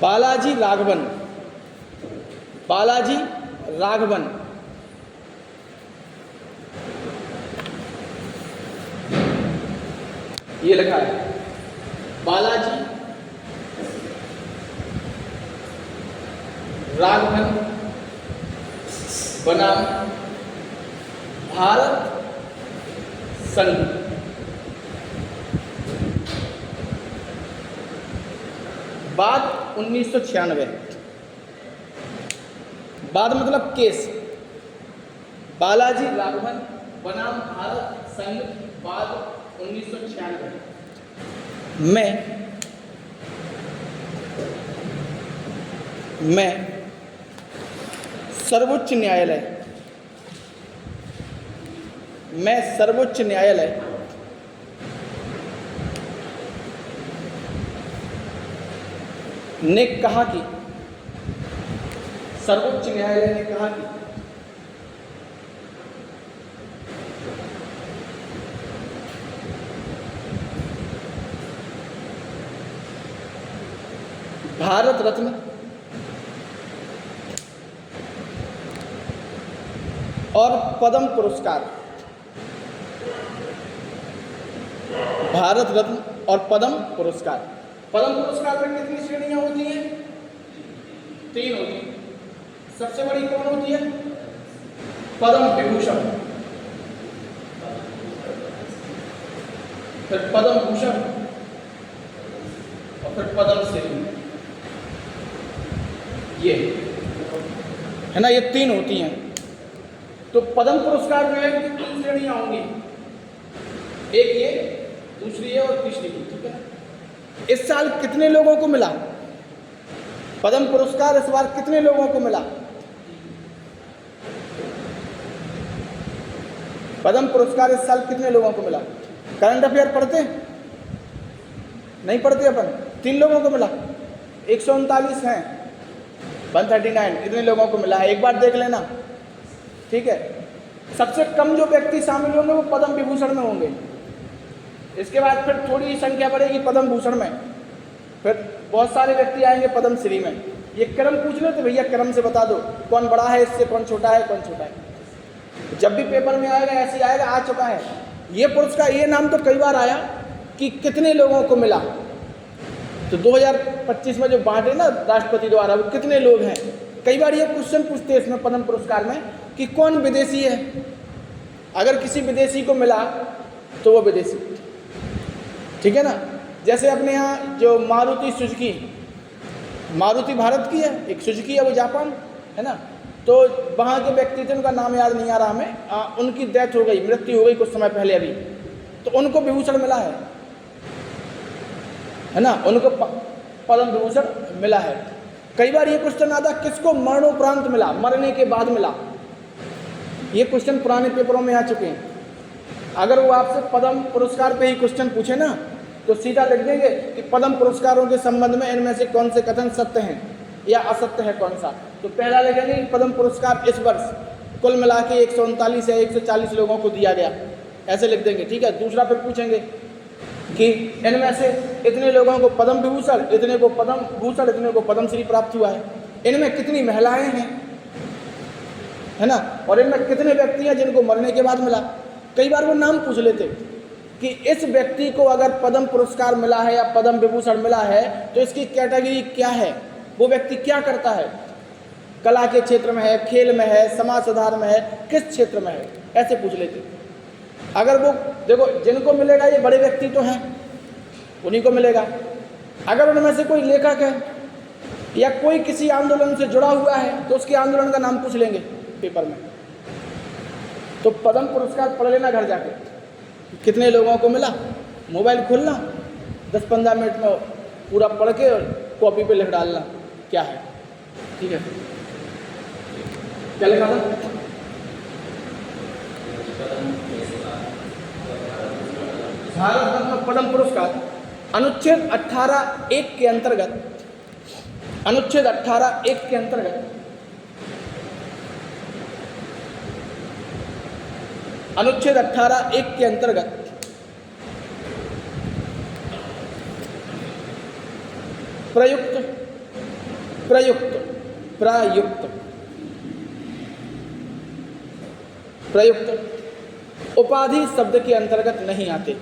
बालाजी राघवन, बालाजी राघवन। ये लिखा है बालाजी राघवन बनाम भारत संघ। बाद 1996, बाद मतलब केस, बालाजी राघवन बनाम भारत संघ, बाद 1996 में सर्वोच्च न्यायालय ने कहा कि सर्वोच्च न्यायालय ने कहा कि भारत रत्न और पद्म पुरस्कार, भारत रत्न और पद्म पुरस्कार, पद्म पुरस्कार में कितनी श्रेणियां होती हैं? 3 होती हैं। सबसे बड़ी कौन होती है? पद्म विभूषण, फिर पद्म भूषण और फिर पद्म श्री। ये है ना, ये 3 होती हैं। तो पद्म पुरस्कार में है कि 3 श्रेणियां होंगी, एक ये, दूसरी ये और तीसरी ये, ठीक है ना। इस साल कितने लोगों को मिला पद्म पुरस्कार? इस बार कितने लोगों को मिला पद्म पुरस्कार? इस साल कितने लोगों को मिला? करंट अफेयर पढ़ते नहीं पढ़ते अपन? 3 लोगों को मिला, 139 हैं, 139 इतने लोगों को मिला है। एक बार देख लेना, ठीक है। सबसे कम जो व्यक्ति शामिल होंगे वो पद्म विभूषण में होंगे। इसके बाद फिर थोड़ी संख्या बढ़ेगी पद्म भूषण में, फिर बहुत सारे व्यक्ति आएंगे पद्म श्री में। ये क्रम पूछ लो तो भैया क्रम से बता दो कौन बड़ा है, इससे कौन छोटा है, कौन छोटा है। जब भी पेपर में आएगा ऐसे ही आएगा, आ चुका है ये पुरस्कार। ये नाम तो कई बार आया कि कितने लोगों को मिला। तो 2025 में जो बांटे ना राष्ट्रपति द्वारा, वो कितने लोग हैं। कई बार ये क्वेश्चन पूछते हैं इसमें पद्म पुरस्कार में कि कौन विदेशी है। अगर किसी विदेशी को मिला तो वो विदेशी, ठीक है ना। जैसे अपने यहाँ जो मारुति सुजुकी, मारुति भारत की है, एक सुजुकी है वो जापान है ना। तो वहाँ के व्यक्ति थे, उनका नाम याद नहीं आ रहा हमें, उनकी डेथ हो गई, मृत्यु हो गई कुछ समय पहले अभी, तो उनको विभूषण मिला है ना, उनको पद्म विभूषण मिला है। कई बार ये क्वेश्चन आता किसको मरणोपरांत मिला, मरने के बाद मिला। ये क्वेश्चन पुराने पेपरों में आ चुके हैं। अगर वो आपसे पद्म पुरस्कार पे ही क्वेश्चन पूछे ना तो सीधा लिख देंगे कि पद्म पुरस्कारों के संबंध में इनमें से कौन से कथन सत्य हैं या असत्य है कौन सा। तो पहला लिखेंगे कि पद्म पुरस्कार इस वर्ष कुल मिला के 139 या 140 लोगों को दिया गया, ऐसे लिख देंगे, ठीक है। दूसरा फिर पूछेंगे कि इनमें से इतने लोगों को पद्म विभूषण, इतने को पद्म भूषण, इतने को पद्मश्री प्राप्त हुआ है। इनमें कितनी महिलाएं हैं, है ना, और इनमें कितने व्यक्ति हैं जिनको मरने के बाद मिला। कई बार वो नाम पूछ लेते कि इस व्यक्ति को अगर पद्म पुरस्कार मिला है या पद्म विभूषण मिला है तो इसकी कैटेगरी क्या है, वो व्यक्ति क्या करता है, कला के क्षेत्र में है, खेल में है, समाज सुधार में है, किस क्षेत्र में है, ऐसे पूछ लेते। अगर वो देखो जिनको मिलेगा ये बड़े व्यक्ति तो हैं, उन्हीं को मिलेगा। अगर उनमें से कोई लेखक है या कोई किसी आंदोलन से जुड़ा हुआ है तो उसके आंदोलन का नाम पूछ लेंगे पेपर में। तो पद्म पुरस्कार पढ़ लेना घर जाके कितने लोगों को मिला, मोबाइल खोलना 10-15 मिनट में पूरा पढ़ के और कॉपी पे लिख डालना क्या है, ठीक है। क्या लिखा था? भारत रत्न पद्म पुरस्कार अनुच्छेद 18(1) के अंतर्गत, अनुच्छेद 18(1) के अंतर्गत, अनुच्छेद 18(1) के अंतर्गत प्रयुक्त प्रयुक्त, प्रयुक्त, प्रयुक्त उपाधि शब्द के अंतर्गत नहीं आते,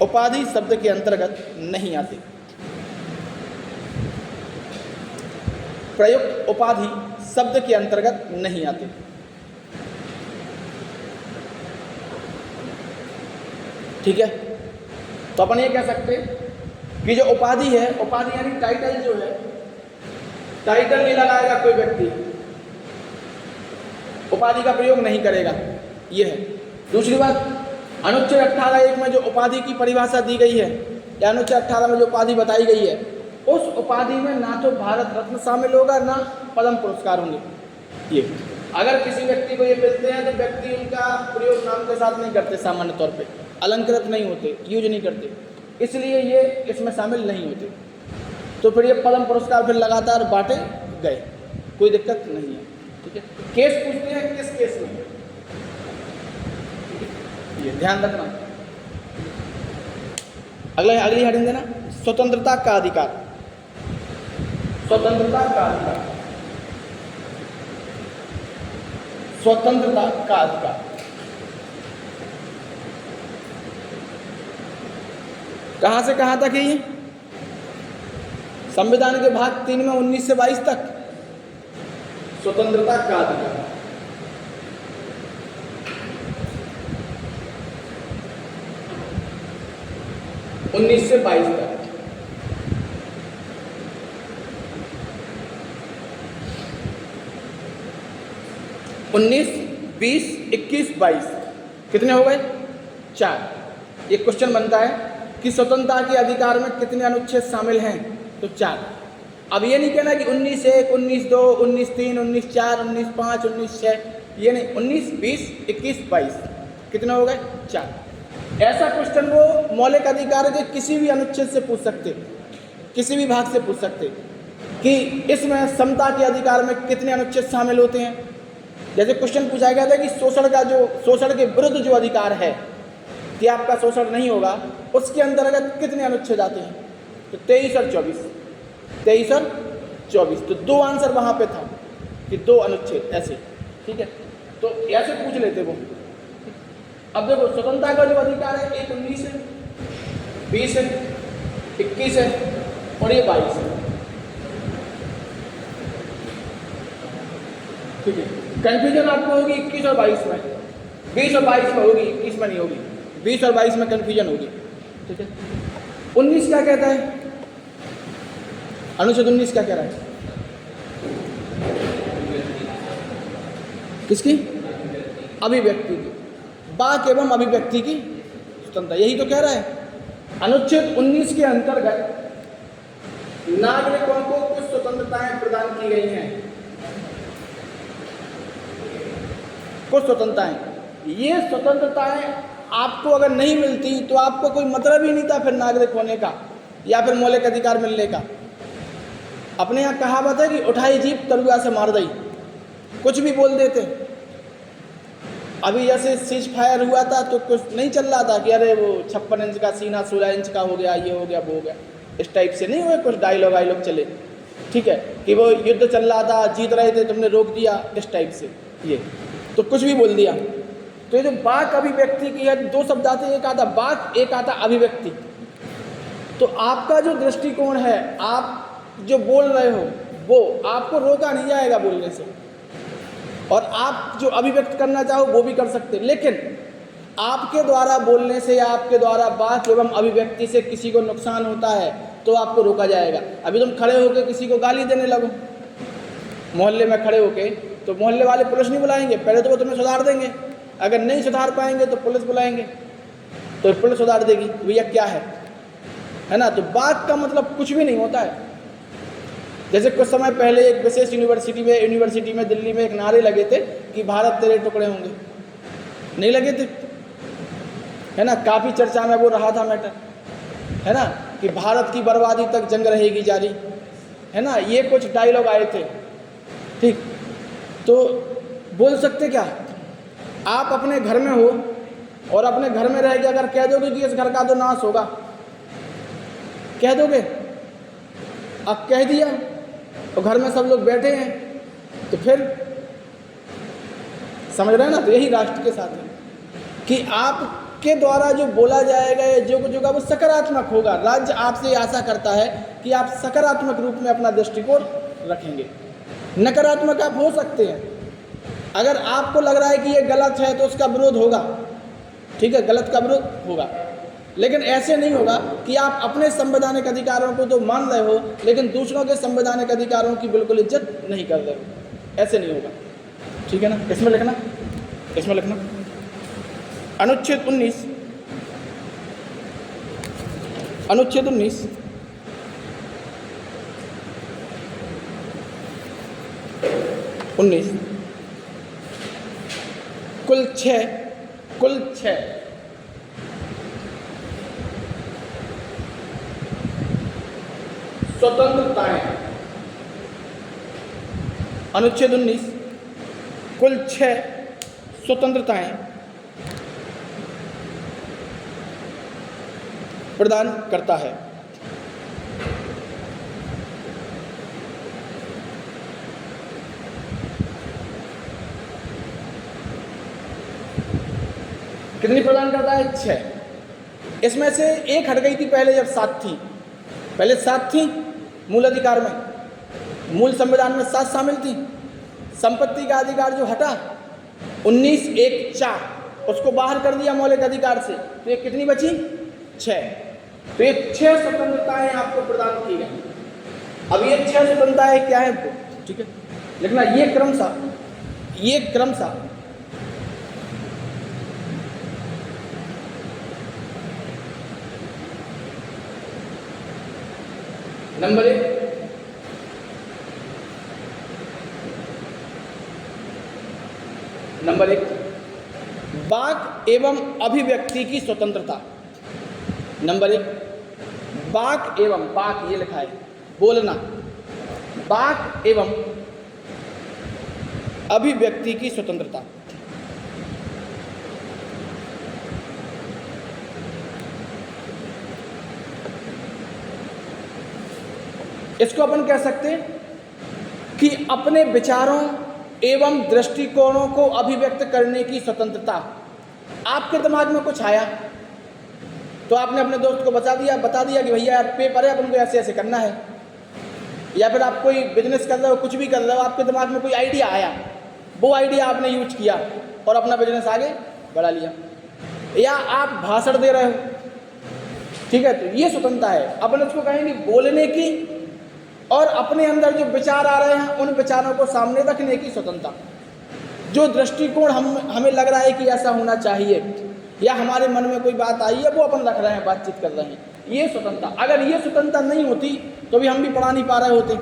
उपाधि शब्द के अंतर्गत नहीं आते। प्रयुक्त उपाधि शब्द के अंतर्गत नहीं आते। ठीक है, तो अपन ये कह सकते कि जो उपाधि है, उपाधि यानी टाइटल जो है, टाइटल नहीं लगाएगा कोई व्यक्ति, उपाधि का प्रयोग नहीं करेगा, ये है। दूसरी बात, अनुच्छेद 18(1) में जो उपाधि की परिभाषा दी गई है या अनुच्छेद 18 में जो उपाधि बताई गई है, उस उपाधि में ना तो भारत रत्न शामिल होगा ना पद्म पुरस्कार होंगे। ये अगर किसी व्यक्ति को ये मिलते हैं तो व्यक्ति उनका प्रयोग नाम के साथ नहीं करते, सामान्य तौर पे अलंकृत नहीं होते, यूज नहीं करते, इसलिए ये इसमें शामिल नहीं होते। तो फिर ये पद्म पुरस्कार फिर लगातार बांटे गए, कोई दिक्कत नहीं है। ठीक है, केस पूछते हैं, किस केस में, ये ध्यान रखना। अगली हेडिंग देना, स्वतंत्रता का अधिकार, स्वतंत्रता का अधिकार, स्वतंत्रता का अधिकार। कहां से कहां तक है ये? संविधान के भाग 3 में 19 से 22 तक स्वतंत्रता का अधिकार। उन्नीस से 22 तक। उन्नीस, 20, 21, 22 कितने हो गए? 4। एक क्वेश्चन बनता है कि स्वतंत्रता के अधिकार में कितने अनुच्छेद शामिल हैं? तो 4। अब ये नहीं कहना कि 19(1), 19(2), 19(3), 19(4), 19(5), 19(6), ये नहीं, 19, 20, 21, 22 कितने हो गए? 4। ऐसा क्वेश्चन वो मौलिक अधिकार के किसी भी अनुच्छेद से पूछ सकते, किसी भी भाग से पूछ सकते कि इसमें समता के अधिकार में कितने अनुच्छेद शामिल होते हैं। जैसे क्वेश्चन पूछा गया था कि शोषण के विरुद्ध जो अधिकार है कि आपका शोषण नहीं होगा, उसके अंतर्गत कितने अनुच्छेद आते हैं? तो 23 और 24, 23 और 24। तो 2 आंसर वहाँ पे था कि 2 अनुच्छेद ऐसे। ठीक है, तो ऐसे पूछ लेते वो। अब देखो, स्वतंत्रता का जो अधिकार है, एक 19 है, 20 है, 21 है और ये 22 है। ठीक है, कंफ्यूजन आपको होगी 21 और 22 में, 20 और 22 में होगी, 21 में नहीं होगी। 20 और 22 में कंफ्यूजन होगी। ठीक है, 19 क्या कहता है? अनुच्छेद 19 क्या कह रहा है? किसकी? अभिव्यक्ति की, वाक एवं अभिव्यक्ति की स्वतंत्रता, यही तो कह रहा है। अनुच्छेद 19 के अंतर्गत नागरिकों को कुछ स्वतंत्रताएं प्रदान की गई हैं, कुछ स्वतंत्रताएं। ये स्वतंत्रताएं आपको अगर नहीं मिलती तो आपको कोई मतलब ही नहीं था फिर नागरिक होने का या फिर मौलिक अधिकार मिलने का। अपने यहाँ कहावत है कि उठाई जीप तलुआ से मार दई, कुछ भी बोल देते। अभी जैसे सीज फायर हुआ था तो कुछ नहीं चल रहा था कि अरे वो 56 इंच का सीना 16 इंच का हो गया, ये हो गया, वो हो गया, इस टाइप से नहीं हुए, कुछ डायलॉग चले। ठीक है, कि वो युद्ध चल रहा था, जीत रहे थे, तुमने रोक दिया, इस टाइप से। ये तो कुछ भी बोल दिया। तो ये जो वाक अभिव्यक्ति की है, 2 शब्द आते हैं, एक आता वाक, एक आता अभिव्यक्ति। तो आपका जो दृष्टिकोण है, आप जो बोल रहे हो, वो आपको रोका नहीं जाएगा बोलने से, और आप जो अभिव्यक्त करना चाहो वो भी कर सकते। लेकिन आपके द्वारा बोलने से या आपके द्वारा वाक एवं अभिव्यक्ति से किसी को नुकसान होता है तो आपको रोका जाएगा। अभी तुम खड़े होकर किसी को गाली देने लगो मोहल्ले में खड़े होके, तो मोहल्ले वाले पुलिस नहीं बुलाएंगे, पहले तो वो तुम्हें सुधार देंगे, अगर नहीं सुधार पाएंगे तो पुलिस बुलाएंगे, तो पुलिस सुधार देगी। भैया क्या है ना। तो वाक का मतलब कुछ भी नहीं होता है। जैसे कुछ समय पहले एक विशेष यूनिवर्सिटी में दिल्ली में एक नारे लगे थे कि भारत तेरे टुकड़े होंगे, नहीं लगे थे, है ना। काफ़ी चर्चा में वो रहा था मैटर, है ना, कि भारत की बर्बादी तक जंग रहेगी जारी, है ना। ये कुछ डायलॉग आए थे। ठीक, तो बोल सकते क्या, आप अपने घर में हो और अपने घर में रह के अगर कह दोगे कि इस घर का तो नाश होगा, कह दोगे? अब कह दिया और घर में सब लोग बैठे हैं, तो फिर समझ रहे हैं ना। तो यही राष्ट्र के साथ है कि आपके द्वारा जो बोला जाएगा या जो कुछ होगा वो सकारात्मक होगा। राज्य आपसे आशा करता है कि आप सकारात्मक रूप में अपना दृष्टिकोण रखेंगे। नकारात्मक आप हो सकते हैं, अगर आपको लग रहा है कि ये गलत है तो उसका विरोध होगा, ठीक है, गलत का विरोध होगा। लेकिन ऐसे नहीं होगा कि आप अपने संवैधानिक अधिकारों को तो मान रहे हो लेकिन दूसरों के संवैधानिक अधिकारों की बिल्कुल इज्जत नहीं कर रहे हो, ऐसे नहीं होगा, ठीक है ना। इसमें लिखना, इसमें लिखना अनुच्छेद 19, अनुच्छेद 19 कुल 6 स्वतंत्रताएं, अनुच्छेद 19 कुल 6 स्वतंत्रताएं प्रदान करता है। कितनी प्रदान करता है? 6। इसमें से एक हट गई थी पहले, जब 7 थी, पहले 7 थी मूल अधिकार में, मूल संविधान में 7 शामिल थी। संपत्ति का अधिकार जो हटा 19(1)(4) उसको बाहर कर दिया मौलिक अधिकार से, तो ये कितनी बची? 6। तो ये 6 स्वतंत्रताएं आपको प्रदान की गई। अब ये 6 स्वतंत्रताएं क्या है, ठीक है, लिखना। ये क्रमशः नंबर 1 वाक एवं अभिव्यक्ति की स्वतंत्रता। नंबर 1 वाक एवं, वाक ये लिखा है बोलना, वाक एवं अभिव्यक्ति की स्वतंत्रता। इसको अपन कह सकते हैं कि अपने विचारों एवं दृष्टिकोणों को अभिव्यक्त करने की स्वतंत्रता। आपके दिमाग में कुछ आया तो आपने अपने दोस्त को बता दिया कि भैया यार पेपर है, अपन को ऐसे ऐसे करना है। या फिर आप कोई बिजनेस कर रहे हो, कुछ भी कर रहे हो, आपके दिमाग में कोई आइडिया आया, वो आइडिया आपने यूज किया और अपना बिजनेस आगे बढ़ा लिया। या आप भाषण दे रहे हो, ठीक है, तो ये स्वतंत्रता है। अपन उसको कहेंगे बोलने की और अपने अंदर जो विचार आ रहे हैं उन विचारों को सामने रखने की स्वतंत्रता। जो दृष्टिकोण हमें लग रहा है कि ऐसा होना चाहिए, या हमारे मन में कोई बात आई है वो अपन रख रहे हैं, बातचीत कर रहे हैं, ये स्वतंत्रता। अगर ये स्वतंत्रता नहीं होती तो भी हम भी पढ़ा नहीं पा रहे होते,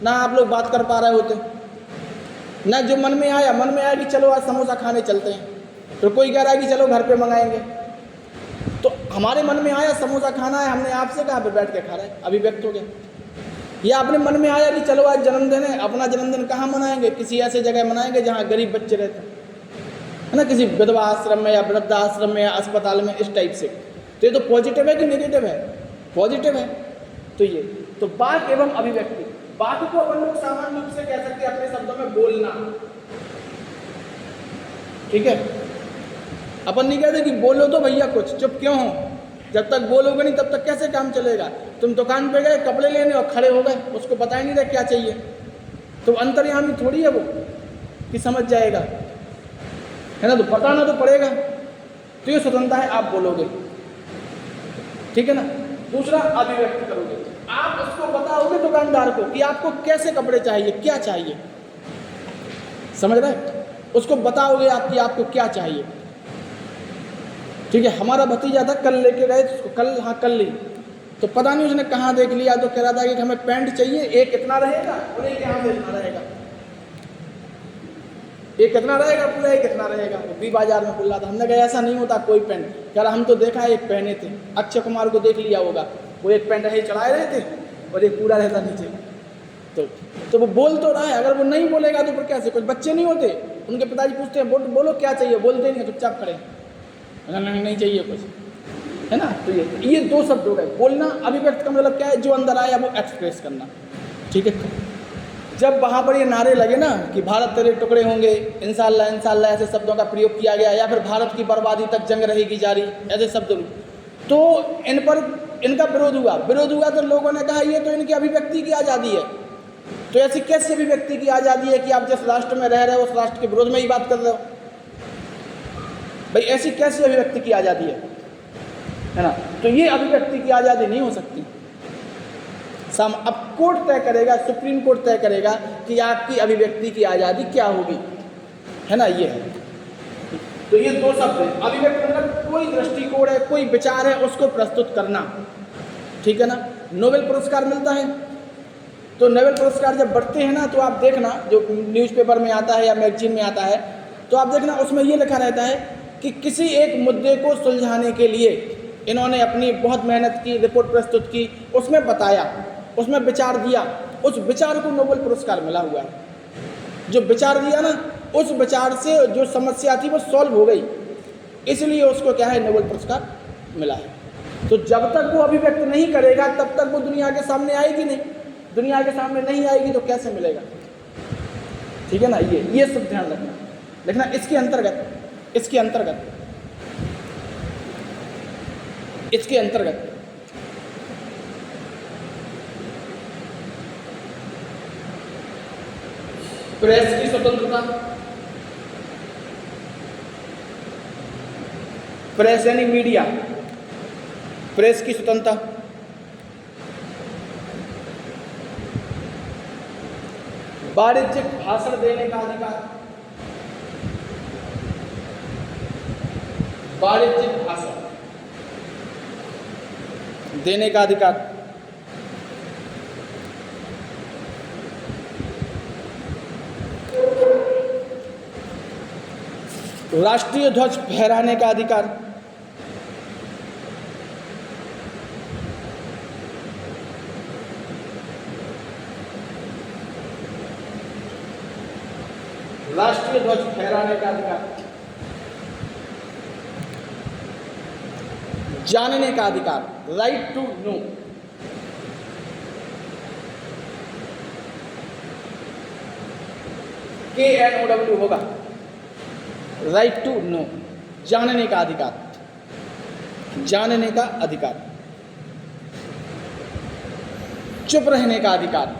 ना आप लोग बात कर पा रहे होते, ना जो मन में आया कि चलो आज समोसा खाने चलते हैं, तो कोई कह रहा है कि चलो घर पे मंगाएंगे, तो हमारे मन में आया समोसा खाना है, हमने आपसे कहा पे बैठ के खा रहे हैं, अभिव्यक्त हो गया। या अपने मन में आया कि चलो आज जन्मदिन है, अपना जन्मदिन कहाँ मनाएंगे? किसी ऐसे जगह मनाएंगे जहाँ गरीब बच्चे रहते हैं, है ना, किसी विधवा आश्रम में या वृद्धाश्रम में या अस्पताल में, इस टाइप से। तो ये तो पॉजिटिव है कि नेगेटिव है? पॉजिटिव है। तो ये तो वाक एवं अभिव्यक्ति, वाक को अपन लोग सामान्य रूप से कह सकते हैं अपने शब्दों में बोलना, ठीक है। अपन नहीं कहते कि बोलो तो भैया कुछ, चुप क्यों हो? जब तक बोलोगे नहीं तब तक कैसे काम चलेगा? तुम दुकान पे गए कपड़े लेने और खड़े हो गए, उसको पता ही नहीं था क्या चाहिए, तो अंतर्यामी थोड़ी है वो कि समझ जाएगा, है ना, तो बताना तो पड़ेगा। तो ये स्वतंत्रता है, आप बोलोगे, ठीक है ना। दूसरा, अभिव्यक्त करोगे, आप उसको बताओगे दुकानदार को कि आपको कैसे कपड़े चाहिए, क्या चाहिए, समझ रहे? उसको बताओगे आप कि आपको क्या चाहिए, ठीक है। हमारा भतीजा था, कल लेके गए उसको, कल ली, तो पता नहीं उसने कहाँ देख लिया, तो कह रहा था कि हमें पैंट चाहिए, एक इतना रहेगा और एक यहाँ से इतना रहेगा, एक कितना रहेगा पूरा, एक कितना रहेगा। भी बाजार में बोल रहा था, हमने कहा ऐसा नहीं होता कोई पैंट, कह रहा हम तो देखा है एक पहने थे, अक्षय कुमार को देख लिया होगा, वो एक पैंट ऐसे चढ़ाए रहे थे और एक पूरा रहता नीचे। तो वो बोल तो रहा है, अगर वो नहीं बोलेगा तो फिर कैसे? कुछ बच्चे नहीं होते, उनके पिताजी पूछते हैं बोलो क्या चाहिए, बोलते नहीं, चुपचाप खड़े, नहीं चाहिए कुछ, है ना। तो ये दो शब्द हो गए। बोलना, अभिव्यक्त का मतलब क्या है, जो अंदर आया वो एक्सप्रेस करना, ठीक है। जब वहाँ पर ये नारे लगे ना कि भारत तेरे टुकड़े होंगे, इंशाअल्लाह इंशाअल्लाह, ऐसे शब्दों का प्रयोग किया गया, या फिर भारत की बर्बादी तक जंग रहेगी जारी, ऐसे शब्द, तो इन पर इनका विरोध हुआ तो लोगों ने कहा ये तो इनकी अभिव्यक्ति की आज़ादी है। तो ऐसी कैसी अभिव्यक्ति की आज़ादी है कि आप जिस राष्ट्र में रह रहे हो उस राष्ट्र के विरोध में ही बात कर रहे हो? भाई ऐसी कैसी अभिव्यक्ति की आज़ादी है ना। तो ये अभिव्यक्ति की आज़ादी नहीं हो सकती। अब कोर्ट तय करेगा, सुप्रीम कोर्ट तय करेगा कि आपकी अभिव्यक्ति की आज़ादी क्या होगी, है ना। ये है, तो ये दो शब्द हैं। अभिव्यक्ति मतलब कोई दृष्टिकोण है, कोई विचार है, उसको प्रस्तुत करना, ठीक है ना। नोबेल पुरस्कार मिलता है, तो नोबेल पुरस्कार जब बढ़ते हैं ना, तो आप देखना जो न्यूज़पेपर में आता है या मैगजीन में आता है, तो आप देखना उसमें ये लिखा रहता है कि किसी एक मुद्दे को सुलझाने के लिए इन्होंने अपनी बहुत मेहनत की, रिपोर्ट प्रस्तुत की, उसमें बताया, उसमें विचार दिया, उस विचार को नोबेल पुरस्कार मिला हुआ है। जो विचार दिया ना, उस विचार से जो समस्या थी वो सॉल्व हो गई, इसलिए उसको क्या है, नोबेल पुरस्कार मिला है। तो जब तक वो अभिव्यक्त नहीं करेगा तब तक वो दुनिया के सामने आएगी नहीं, दुनिया के सामने नहीं आएगी तो कैसे मिलेगा, ठीक है ना। ये सब ध्यान रखना। देखना इसके अंतर्गत प्रेस की स्वतंत्रता, प्रेस यानी मीडिया, प्रेस की स्वतंत्रता, वाणिज्यिक भाषण देने का अधिकार, वाणिज्यिक भाषण देने का अधिकार, राष्ट्रीय ध्वज फहराने का अधिकार, राष्ट्रीय ध्वज फहराने का अधिकार, जानने का अधिकार, राइट टू नो, KNOW होगा, राइट टू नो, जानने का अधिकार, जानने का अधिकार, चुप रहने का अधिकार,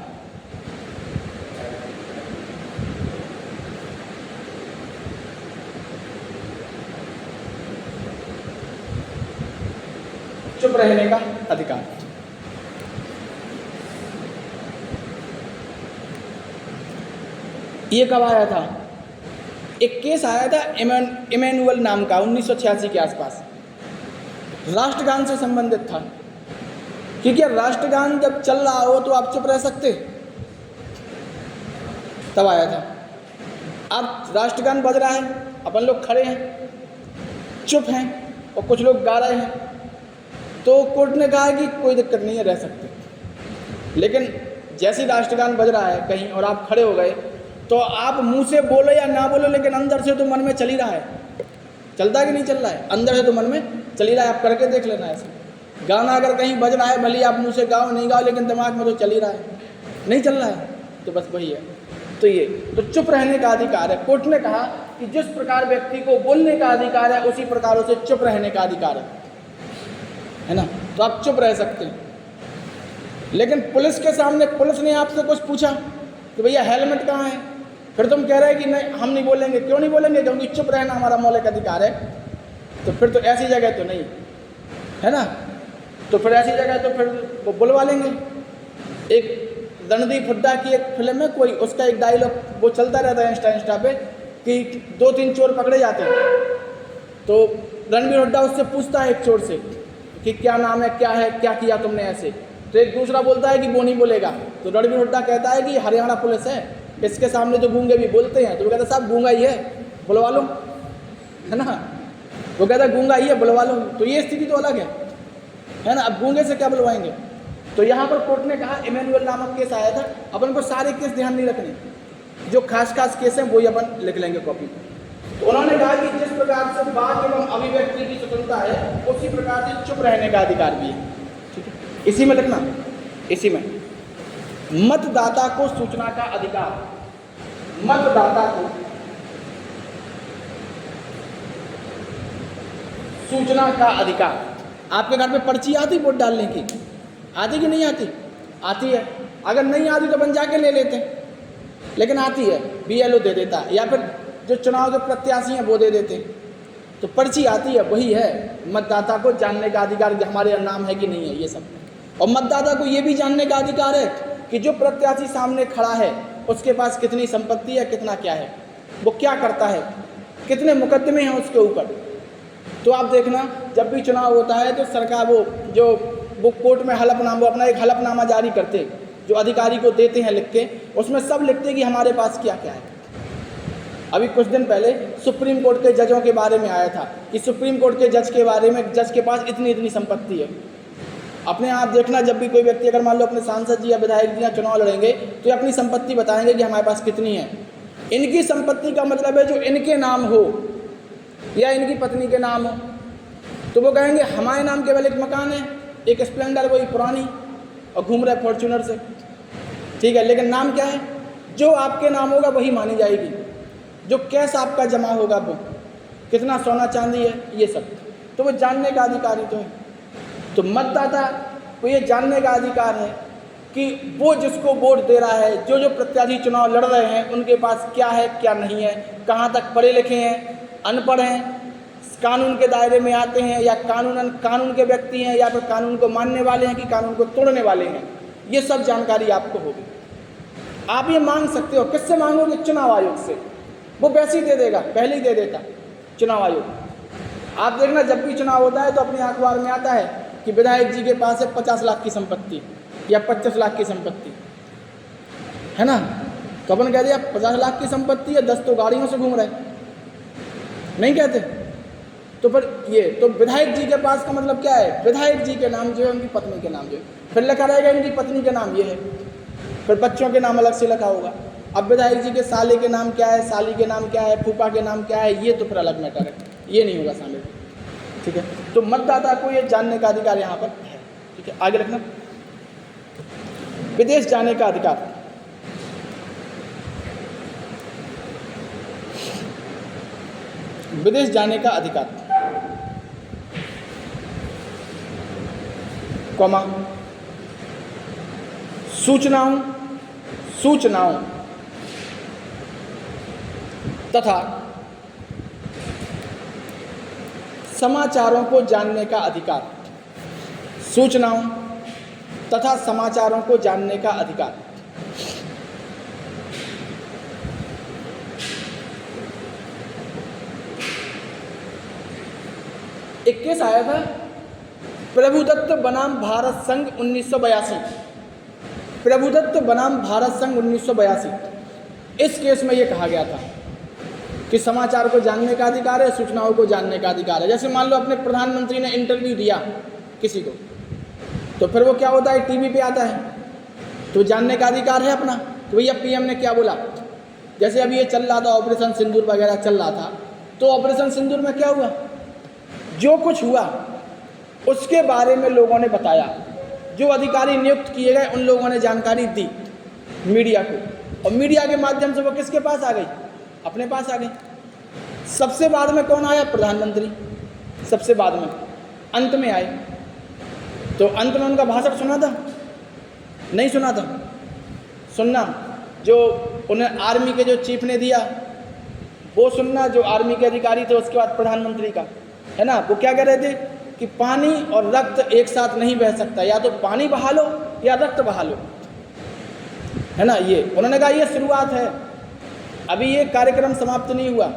चुप रहने का अधिकार। ये कब आया था? एक केस आया था इमैनुअल नाम का, 1986 के आसपास, राष्ट्रगान से संबंधित था। क्योंकि राष्ट्रगान जब चल रहा हो तो आप चुप रह सकते, तब आया था। अब राष्ट्रगान बज रहा है, अपन लोग खड़े हैं, चुप हैं, और कुछ लोग गा रहे हैं, तो कोर्ट ने कहा कि कोई दिक्कत नहीं है, रह सकते। लेकिन जैसे ही राष्ट्रगान बज रहा है कहीं और आप खड़े हो गए, तो आप मुंह से बोलो या ना बोलो, लेकिन अंदर से तो मन में चल ही रहा है। चलता है कि नहीं चल रहा है? अंदर से तो मन में चल ही रहा है। आप करके देख लेना ऐसे। गाना अगर कहीं बज रहा है, भले आप मुंह से गाओ नहीं गाओ, लेकिन दिमाग में तो चल ही रहा है, नहीं चल रहा है, तो बस वही है। तो ये तो चुप रहने का अधिकार है। कोर्ट ने कहा कि जिस प्रकार व्यक्ति को बोलने का अधिकार है, उसी प्रकार उसे चुप रहने का अधिकार है ना। तो आप चुप रह सकते हैं। लेकिन पुलिस के सामने पुलिस ने आपसे कुछ पूछा कि भैया हेलमेट कहाँ है, फिर तुम कह रहे हैं कि नहीं हम नहीं बोलेंगे। क्यों नहीं बोलेंगे? क्योंकि चुप रहना हमारा मौलिक अधिकार है। तो फिर तो ऐसी जगह तो नहीं है ना, तो फिर ऐसी जगह तो फिर वो बुलवा लेंगे। एक रणदीप हुड्डा की एक फिल्म में कोई उसका एक डायलॉग वो चलता रहता है इंस्टा पे कि 2-3 चोर पकड़े जाते हैं, तो रणबीर हुड्डा उससे पूछता है एक चोर से कि क्या नाम है, क्या है, क्या किया तुमने ऐसे। तो एक दूसरा बोलता है कि वो नहीं बोलेगा। तो रणबीर हुड्डा कहता है कि हरियाणा पुलिस है, इसके सामने तो गूंगे भी बोलते हैं। तो वो कहता है साहब गूंगा ही है, बुलवा लो, है ना। वो कहता है गूंगा ही है, बुलवा लो। तो ये स्थिति तो अलग है ना। अब गूंगे से क्या बुलवाएंगे? तो यहाँ पर कोर्ट ने कहा, इमैनुअल नामक केस आया था। अपन को सारे केस ध्यान नहीं रखने, जो खास खास केस हैं वही अपन लिख लेंगे कॉपी पर। तो उन्होंने कहा कि जिस प्रकार से वाक एवं अभिव्यक्ति की स्वतंत्रता है, उसी प्रकार से चुप रहने का अधिकार भी है। ठीक है, इसी में लिखना, इसी में मतदाता को सूचना का अधिकार, मतदाता को सूचना का अधिकार। आपके घर पे पर्ची आती वोट डालने की? आती कि नहीं आती? आती है। अगर नहीं आती तो बन जाके ले लेते हैं, लेकिन आती है, BLO दे देता है, या फिर जो चुनाव के प्रत्याशी हैं वो दे देते हैं। तो पर्ची आती है, वही है मतदाता को जानने का अधिकार कि हमारे यहाँ नाम है कि नहीं है, ये सब। और मतदाता को ये भी जानने का अधिकार है कि जो प्रत्याशी सामने खड़ा है उसके पास कितनी संपत्ति है, कितना क्या है, वो क्या करता है, कितने मुकदमे हैं उसके ऊपर। तो आप देखना, जब भी चुनाव होता है तो सरकार वो कोर्ट में हलफनामा, वो अपना एक हलफनामा जारी करते, जो अधिकारी को देते हैं लिख के, उसमें सब लिखते कि हमारे पास क्या क्या है। अभी कुछ दिन पहले सुप्रीम कोर्ट के जजों के बारे में आया था कि सुप्रीम कोर्ट के जज के बारे में, जज के पास इतनी इतनी संपत्ति है। अपने आप देखना, जब भी कोई व्यक्ति, अगर मान लो अपने सांसद जी या विधायक जी या चुनाव लड़ेंगे, तो ये अपनी संपत्ति बताएंगे कि हमारे पास कितनी है। इनकी संपत्ति का मतलब है जो इनके नाम हो या इनकी पत्नी के नाम हो। तो वो कहेंगे हमारे नाम केवल एक मकान है, एक स्प्लेंडर, वही पुरानी, और घूम रहे फॉर्च्यूनर से। ठीक है, लेकिन नाम क्या है? जो आपके नाम होगा वही मानी जाएगी, जो कैश आपका जमा होगा, वो कितना सोना चांदी है, ये सब। तो वो जानने का अधिकारी तो है। तो मतदाता को ये जानने का अधिकार है कि वो जिसको वोट दे रहा है, जो जो प्रत्याशी चुनाव लड़ रहे हैं, उनके पास क्या है क्या नहीं है, कहाँ तक पढ़े लिखे हैं, अनपढ़ हैं, कानून के दायरे में आते हैं या कानून के व्यक्ति हैं, या फिर कानून को मानने वाले हैं कि कानून को तोड़ने वाले हैं। ये सब जानकारी आपको होगी। आप ये मांग सकते हो, किससे मांगोगे? चुनाव आयोग से। वो वैसे ही दे देगा, पहले ही दे देता चुनाव आयोग। आप देखना, जब भी चुनाव होता है तो अपने अखबार में आता है कि विधायक जी के पास है 50 लाख की संपत्ति या 25 लाख की संपत्ति, है ना। तो अपन कह दिया 50 लाख की संपत्ति है, 10 तो गाड़ियों से घूम रहे, नहीं कहते। तो फिर ये तो विधायक जी के पास का मतलब क्या है? विधायक जी के नाम जो है, उनकी पत्नी के नाम जो है, फिर लिखा रहेगा इनकी पत्नी के नाम ये है, फिर बच्चों के नाम अलग से लिखा होगा। अब विधायक जी के साले के नाम क्या है, साली के नाम क्या है, फूफा के नाम क्या है, ये तो फिर अलग मैटर है, ये नहीं होगा शामिल। ठीक है, तो मतदाता को ये जानने का अधिकार यहाँ पर है। ठीक है, आगे रखना, विदेश जाने का अधिकार। विदेश जाने का अधिकार, कॉमा, सूचनाओं तथा समाचारों को जानने का अधिकार। सूचनाओं तथा समाचारों को जानने का अधिकार। एक केस आया था, प्रभुदत्त बनाम भारत संघ 1982। प्रभुदत्त बनाम भारत संघ 1982। इस केस में ये कहा गया था कि समाचार को जानने का अधिकार है, सूचनाओं को जानने का अधिकार है। जैसे मान लो अपने प्रधानमंत्री ने इंटरव्यू दिया किसी को, तो फिर वो क्या होता है, टीवी पे आता है, तो जानने का अधिकार है अपना कि भैया PM ने क्या बोला। जैसे अभी ये चल रहा था, ऑपरेशन सिंदूर वगैरह चल रहा था, तो ऑपरेशन सिंदूर में क्या हुआ, जो कुछ हुआ उसके बारे में लोगों ने बताया। जो अधिकारी नियुक्त किए गए उन लोगों ने जानकारी दी मीडिया को, और मीडिया के माध्यम से वो किसके पास आ गई, अपने पास आ गई। सबसे बाद में कौन आया, प्रधानमंत्री, सबसे बाद में, अंत में आए। तो अंत में उनका भाषण सुना था, नहीं सुना था? सुनना, जो उन्हें आर्मी के जो चीफ ने दिया वो सुनना, जो आर्मी के अधिकारी थे, उसके बाद प्रधानमंत्री का, है ना। वो क्या कह रहे थे कि पानी और रक्त एक साथ नहीं बह सकता, या तो पानी बहा लो या रक्त बहा लो, है ना। ये उन्होंने कहा ये शुरुआत है, अभी ये कार्यक्रम समाप्त नहीं हुआ,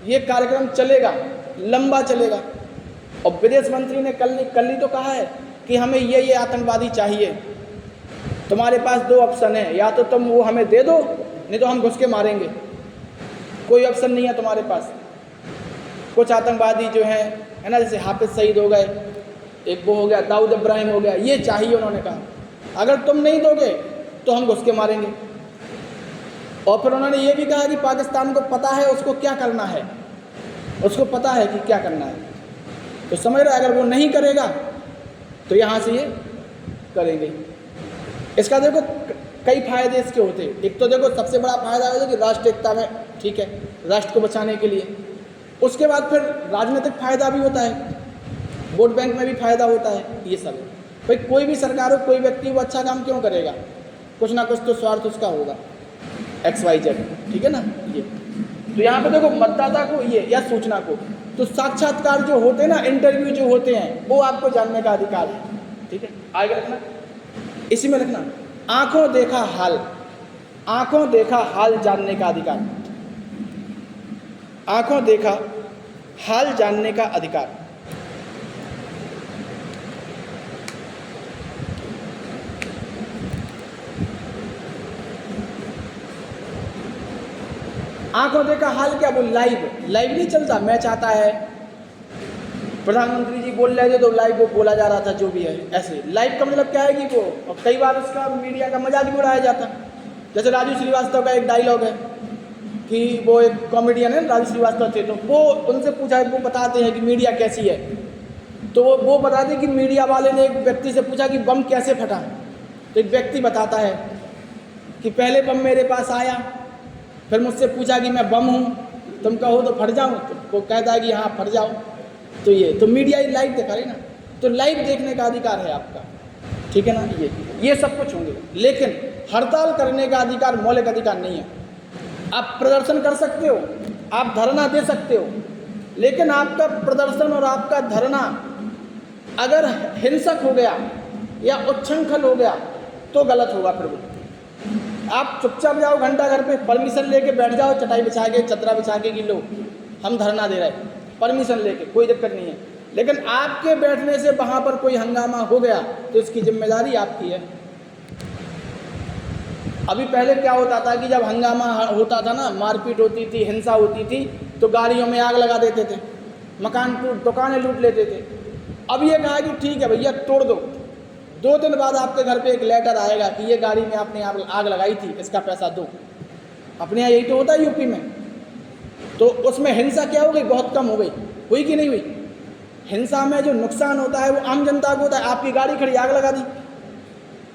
ये कार्यक्रम चलेगा, लंबा चलेगा। और विदेश मंत्री ने कल ही तो कहा है कि हमें ये आतंकवादी चाहिए, तुम्हारे पास 2 ऑप्शन है, या तो तुम वो हमें दे दो, नहीं तो हम घुस के मारेंगे, कोई ऑप्शन नहीं है तुम्हारे पास। कुछ आतंकवादी जो हैं, है ना, जैसे हाफिज सईद हो गए, एक वो हो गया, दाऊद इब्राहिम हो गया, ये चाहिए उन्होंने कहा, अगर तुम नहीं दोगे तो हम घुस के मारेंगे। और फिर उन्होंने ये भी कहा कि पाकिस्तान को पता है उसको क्या करना है, उसको पता है कि क्या करना है, तो समझ रहा है। अगर वो नहीं करेगा तो यहाँ से ये करेंगे। इसका देखो कई फायदे इसके होते हैं। एक तो देखो सबसे बड़ा फायदा है कि राष्ट्र एकता में, ठीक है, राष्ट्र को बचाने के लिए। उसके बाद फिर राजनीतिक फायदा भी होता है, वोट बैंक में भी फायदा होता है। ये सब भाई कोई भी सरकार हो, कोई व्यक्ति वो अच्छा काम क्यों करेगा, कुछ ना कुछ तो स्वार्थ उसका होगा, XYZ, ठीक है ना। ये तो यहाँ पे देखो मतदाता को ये या सूचना को, तो साक्षात्कार जो होते हैं ना, इंटरव्यू जो होते हैं, वो आपको जानने का अधिकार है, ठीक है। आगे रखना, इसी में रखना, आंखों देखा हाल, आंखों देखा हाल जानने का अधिकार, आंखों देखा हाल जानने का अधिकार। आंखों देखा हाल क्या, वो लाइव नहीं चलता, मैच आता है, प्रधानमंत्री जी बोल रहे थे तो लाइव वो बोला जा रहा था, जो भी है ऐसे। लाइव का मतलब क्या है कि वो, और कई बार उसका मीडिया का मजाक भी उड़ाया जाता। जैसे राजू श्रीवास्तव का एक डायलॉग है कि वो एक कॉमेडियन है, राजू श्रीवास्तव थे, तो वो उनसे पूछा, वो बताते हैं कि मीडिया कैसी है, तो वो बताते कि मीडिया वाले ने एक व्यक्ति से पूछा कि बम कैसे फटा, तो एक व्यक्ति बताता है कि पहले बम मेरे पास आया, फिर मुझसे पूछा कि मैं बम हूँ, तुम कहो तो फट जाऊँ, तो वो कहता है कि हाँ फट जाओ। तो ये तो मीडिया ही लाइव दिखा रही ना, तो लाइव देखने का अधिकार है आपका, ठीक है ना। ये सब कुछ होंगे, लेकिन हड़ताल करने का अधिकार मौलिक अधिकार नहीं है। आप प्रदर्शन कर सकते हो, आप धरना दे सकते हो, लेकिन आपका प्रदर्शन और आपका धरना अगर हिंसक हो गया या उच्छृंखल हो गया तो गलत होगा। फिर आप चुपचाप जाओ घंटा घर पे, परमिशन लेके बैठ जाओ, चटाई बिछा के, चदरा बिछा के कि लो हम धरना दे रहे हैं, परमिशन लेके, कोई दिक्कत नहीं है। लेकिन आपके बैठने से वहाँ पर कोई हंगामा हो गया तो इसकी जिम्मेदारी आपकी है। अभी पहले क्या होता था कि जब हंगामा होता था ना, मारपीट होती थी, हिंसा होती थी, तो गाड़ियों में आग लगा देते थे, मकान टूट, दुकानें लूट लेते थे। अब ये कहा कि ठीक है भैया तोड़ दो, 2 दिन बाद आपके घर पे एक लेटर आएगा कि ये गाड़ी में आपने आग लगाई थी, इसका पैसा दो। अपने यहाँ यही तो होता है यूपी में। तो उसमें हिंसा क्या हो गई, बहुत कम हो गई, हुई कि नहीं हुई। हिंसा में जो नुकसान होता है वो आम जनता को होता है। आपकी गाड़ी खड़ी, आग लगा दी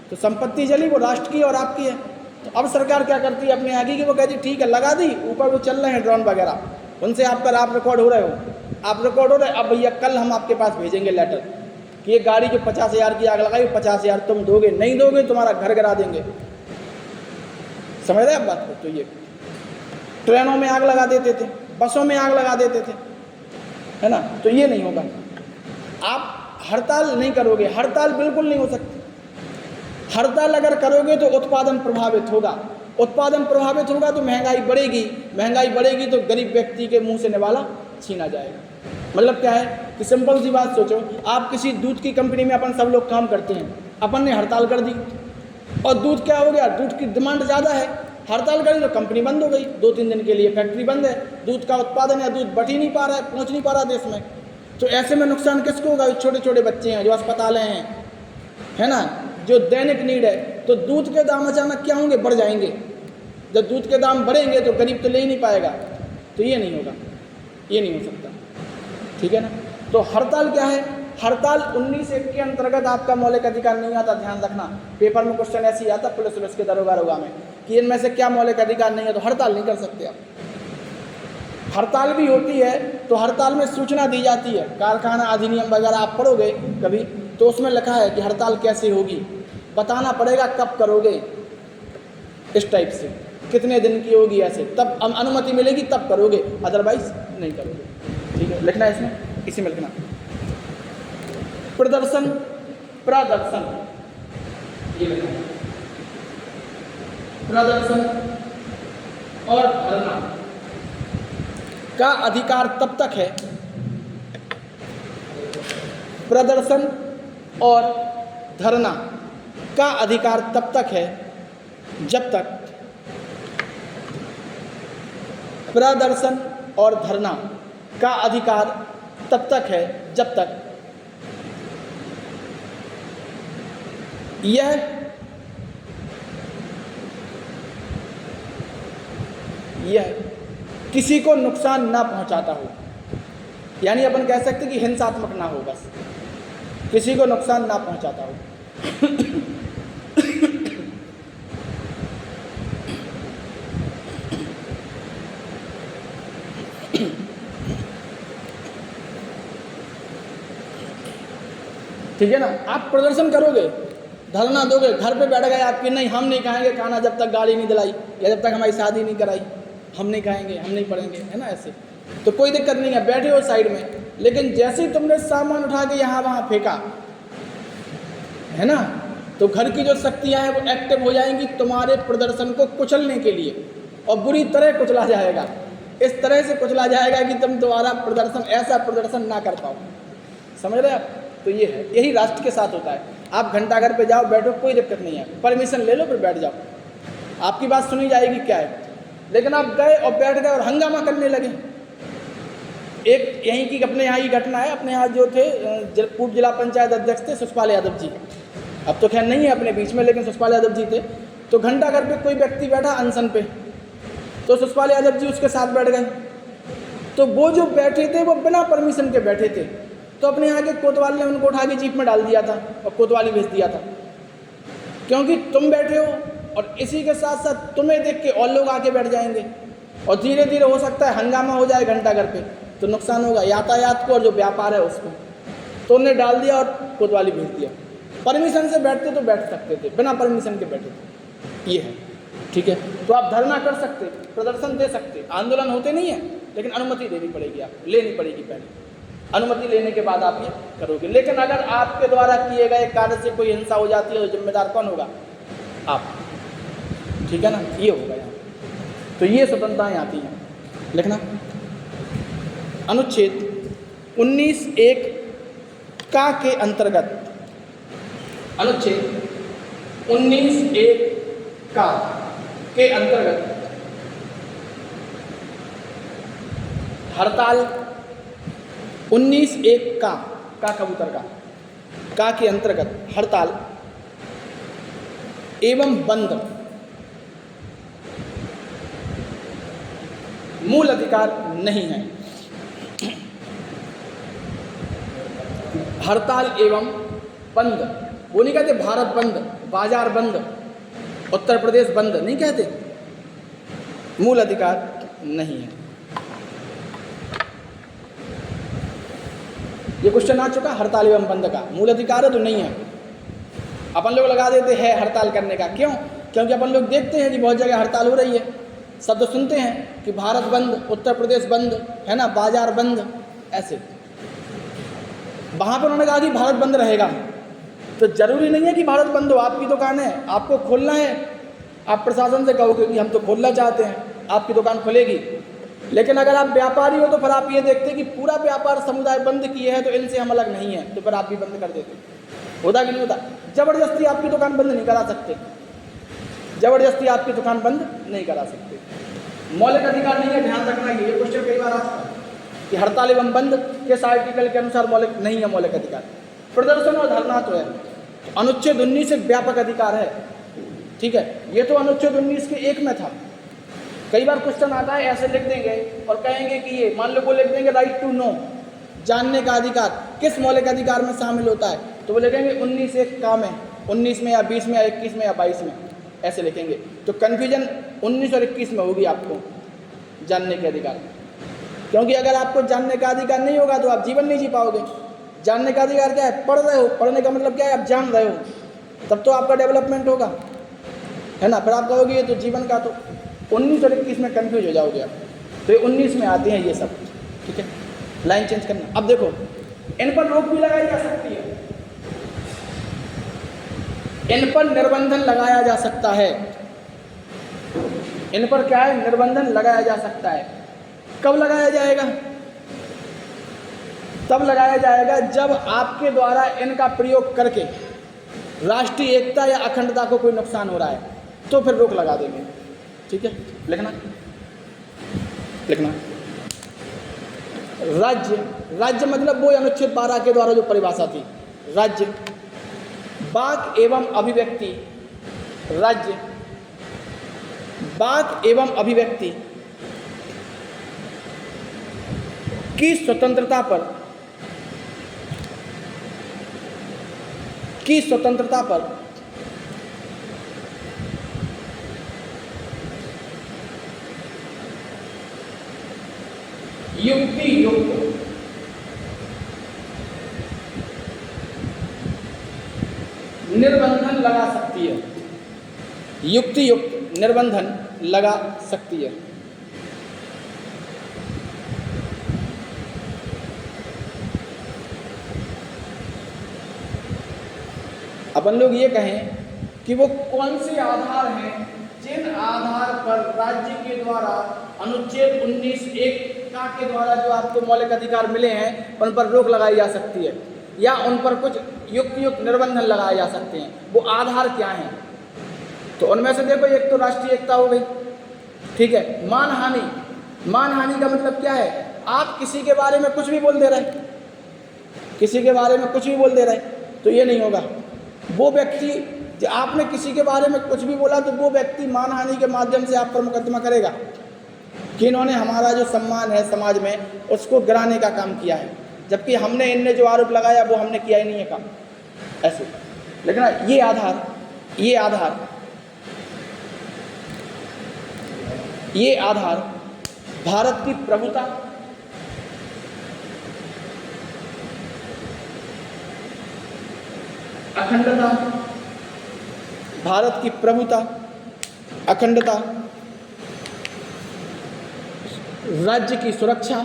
तो संपत्ति जली, वो राष्ट्र की और आपकी है। तो अब सरकार क्या करती है अपने आगे की, वो कहती ठीक है लगा दी, ऊपर वो चल रहे हैं ड्रोन वगैरह, उनसे आप रिकॉर्ड हो रहे हो, आप रिकॉर्ड हो रहे, अब भैया कल हम आपके पास भेजेंगे लेटर कि ये गाड़ी जो 50,000 की आग लगाई, 50,000 तुम दोगे, नहीं दोगे तुम्हारा घर गिरा देंगे। समझ रहे आप बात को। तो ये ट्रेनों में आग लगा देते थे, बसों में आग लगा देते थे, है ना। तो ये नहीं होगा। आप हड़ताल नहीं करोगे, हड़ताल बिल्कुल नहीं हो सकती। हड़ताल अगर करोगे तो उत्पादन प्रभावित होगा, उत्पादन प्रभावित होगा तो महंगाई बढ़ेगी, महंगाई बढ़ेगी तो गरीब व्यक्ति के मुंह से निवाला छीना जाएगा। मतलब क्या है कि सिंपल सी बात सोचो, आप किसी दूध की कंपनी में अपन सब लोग काम करते हैं, अपन ने हड़ताल कर दी और दूध क्या हो गया, दूध की डिमांड ज़्यादा है, हड़ताल करी तो कंपनी बंद हो गई, 2-3 दिन के लिए फैक्ट्री बंद है, दूध का उत्पादन या दूध बढ़ ही नहीं पा रहा है, पहुँच नहीं पा रहा देश में। तो ऐसे में नुकसान किसको होगा, छोटे छोटे बच्चे हैं जो अस्पताल हैं, है ना, जो दैनिक नीड है। तो दूध के दाम अचानक क्या होंगे, बढ़ जाएंगे। जब दूध के दाम बढ़ेंगे तो गरीब तो ले ही नहीं पाएगा। तो ये नहीं होगा, ये नहीं हो सकता, ठीक है ना। तो हड़ताल क्या है, हड़ताल 19(1) के अंतर्गत आपका मौलिक अधिकार नहीं आता। ध्यान रखना, पेपर में क्वेश्चन ऐसे ही आता पुलिस के दरोगा में कि इनमें से क्या मौलिक अधिकार नहीं है, तो हड़ताल नहीं कर सकते आप। हड़ताल भी होती है तो हड़ताल में सूचना दी जाती है, कारखाना अधिनियम वगैरह आप पढ़ोगे कभी तो उसमें लिखा है कि हड़ताल कैसे होगी, बताना पड़ेगा कब करोगे, इस टाइप से, कितने दिन की होगी, ऐसे तब अनुमति मिलेगी तब करोगे, अदरवाइज नहीं करोगे। ठीक है, लिखना है इसमें, इसी में लिखना। प्रदर्शन, प्रदर्शन, ये लिखना है, प्रदर्शन और धरना का अधिकार तब तक है, प्रदर्शन और धरना का अधिकार तब तक है जब तक, प्रदर्शन और धरना का अधिकार तब तक है जब तक यह किसी को नुकसान ना पहुंचाता हो। यानी अपन कह सकते कि हिंसात्मक ना हो, बस किसी को नुकसान ना पहुंचाता हो। ठीक है ना। आप प्रदर्शन करोगे, धरना दोगे, घर पे बैठ गए आपकी, नहीं हम नहीं खाएंगे खाना जब तक गाड़ी नहीं दिलाई, या जब तक हमारी शादी नहीं कराई, हम नहीं खाएंगे, हम नहीं पढ़ेंगे, है ना, ऐसे तो कोई दिक्कत नहीं है, बैठे हो साइड में। लेकिन जैसे ही तुमने सामान उठा के यहाँ वहाँ फेंका, है ना, तो घर की जो शक्तियाँ हैं वो एक्टिव हो जाएंगी तुम्हारे प्रदर्शन को कुचलने के लिए, और बुरी तरह कुचला जाएगा, इस तरह से कुचला जाएगा कि तुम दोबारा प्रदर्शन, ऐसा प्रदर्शन ना कर पाओ। समझ रहे आप? तो ये है, यही राष्ट्र के साथ होता है। आप घंटाघर पे जाओ, बैठो, कोई दिक्कत नहीं है, परमिशन ले लो, फिर बैठ जाओ, आपकी बात सुनी जाएगी, क्या है। लेकिन आप गए और बैठ गए और हंगामा करने लगे। एक यहीं की अपने यहाँ की घटना है, अपने यहाँ जो थे पूर्व जिला पंचायत अध्यक्ष थे सुषपाल यादव जी, अब तो खैर नहीं है अपने बीच में, लेकिन सुषपाल यादव जी थे। तो घंटाघर पे कोई व्यक्ति बैठा अनशन पे, तो सुषपाल यादव जी उसके साथ बैठ गए। तो वो जो बैठे थे वो बिना परमिशन के बैठे थे, तो अपने यहाँ के कोतवाल ने उनको उठा के जीप में डाल दिया था और कोतवाली भेज दिया था, क्योंकि तुम बैठे हो और इसी के साथ साथ तुम्हें देख के और लोग आके बैठ जाएंगे, और धीरे धीरे हो सकता है हंगामा हो जाए घंटाघर पे, तो नुकसान होगा यातायात को और जो व्यापार है उसको। तो उन्हें डाल दिया और कोतवाली भेज दिया। परमिशन से बैठते तो बैठ सकते थे, बिना परमिशन के बैठे थे, ये है। ठीक है, तो आप धरना कर सकते, प्रदर्शन दे सकते, आंदोलन होते नहीं है, लेकिन अनुमति देनी पड़ेगी, आपको लेनी पड़ेगी पहले, अनुमति लेने के बाद आप ये करोगे। लेकिन अगर आपके द्वारा किए गए कार्य से कोई हिंसा हो जाती है तो जिम्मेदार कौन होगा? आप। ठीक है ना, ये होगा यहाँ। तो ये स्वतंत्रताएँ आती हैं। लिखना, अनुच्छेद 19(1) का के अंतर्गत, अनुच्छेद 19(1) का के अंतर्गत हड़ताल, 19(1) का कबूतर का के अंतर्गत हड़ताल एवं बंद मूल अधिकार नहीं है। हड़ताल एवं बंद, वो नहीं कहते भारत बंद, बाजार बंद, उत्तर प्रदेश बंद नहीं कहते, मूल अधिकार नहीं है। ये क्वेश्चन आ चुका, हड़ताल एवं बंद का मूल अधिकार है तो नहीं है। अपन लोग लगा देते हैं हड़ताल करने का, क्यों? क्योंकि अपन लोग देखते हैं कि बहुत जगह हड़ताल हो रही है, शब्द सुनते हैं कि भारत बंद, उत्तर प्रदेश बंद, है ना, बाजार बंद, ऐसे। वहाँ पर उन्होंने कहा कि भारत बंद रहेगा, तो जरूरी नहीं है कि भारत बंद हो। आपकी दुकान है, आपको खोलना है, आप प्रशासन से कहोगे कि हम तो खोलना चाहते हैं, आपकी दुकान खुलेगी। लेकिन अगर आप व्यापारी हो तो फिर आप ये देखते कि पूरा व्यापार समुदाय बंद किए हैं तो इनसे हम अलग नहीं हैं, तो फिर आप भी बंद कर देते। होता कि नहीं होता? जबरदस्ती आपकी दुकान बंद नहीं करा सकते, जबरदस्ती आपकी दुकान बंद नहीं करा सकते। मौलिक अधिकार नहीं है, ध्यान रखना। ये क्वेश्चन कई बार आता है कि हड़ताल एवं बंद किस आर्टिकल के अनुसार मौलिक नहीं है मौलिक अधिकार। प्रदर्शन और धरना तो है, अनुच्छेद 19 एक व्यापक अधिकार है। ठीक है, ये तो अनुच्छेद 19 के 1 में था। कई बार क्वेश्चन आता है ऐसे लिख देंगे और कहेंगे कि ये, मान लो वो लिख देंगे राइट टू नो, जानने का अधिकार किस मौलिक अधिकार में शामिल होता है, तो वो लिखेंगे 19(1) का में, 19 में या 20 में या 21 में या 22 में, ऐसे लिखेंगे। तो कन्फ्यूजन 19 और 21 में होगी आपको जानने के अधिकार, क्योंकि अगर आपको जानने का अधिकार नहीं होगा तो आप जीवन नहीं जी पाओगे। जानने का अधिकार क्या है? पढ़ रहे हो, पढ़ने का मतलब क्या है? आप जान रहे हो, तब तो आपका डेवलपमेंट होगा, है ना। फिर आप कहोगे ये तो जीवन का, तो 19 और 21 में कन्फ्यूज हो जाओगे आप। तो ये 19 में आते हैं ये सब। ठीक है, लाइन चेंज करना। अब देखो, इन पर रोक भी लगाई जा सकती है, इन पर निर्बंधन लगाया जा सकता है। इन पर क्या है? निर्बंधन लगाया जा सकता है। कब लगाया जाएगा? तब लगाया जाएगा जब आपके द्वारा इनका प्रयोग करके राष्ट्रीय एकता या अखंडता को कोई नुकसान हो रहा है, तो फिर रोक लगा देंगे। ठीक है, लिखना लिखना। राज्य, राज्य मतलब वो अनुच्छेद 12 के द्वारा जो परिभाषा थी, राज्य, वाक एवं अभिव्यक्ति, राज्य, वाक एवं अभिव्यक्ति की स्वतंत्रता पर युक्ति युक्त निर्बंधन लगा सकती है। युक्ति युक्त निर्बंधन लगा सकती है। अपन लोग ये कहें कि वो कौन से आधार हैं जिन आधार पर राज्य के द्वारा अनुच्छेद 19(1) के द्वारा जो आपको मौलिक अधिकार मिले हैं उन पर रोक लगाई जा सकती है या उन पर कुछ युक्त निर्बंधन लगाए जा सकते हैं, वो आधार क्या हैं? तो उनमें से देखो, एक तो राष्ट्रीय एकता हो गई, ठीक है। मानहानि का मतलब क्या है? आप किसी के बारे में कुछ भी बोल दे रहे, तो ये नहीं होगा। वो व्यक्ति, जो आपने किसी के बारे में कुछ भी बोला तो वो व्यक्ति मानहानि के माध्यम से आप पर मुकदमा करेगा कि इन्होंने हमारा जो सम्मान है समाज में उसको गिराने का काम किया है, जबकि हमने इनने जो आरोप लगाया वो हमने किया ही नहीं है काम, ऐसे। लेकिन ये आधार भारत की प्रभुता, अखंडता, भारत की प्रभुता, अखंडता, राज्य की सुरक्षा,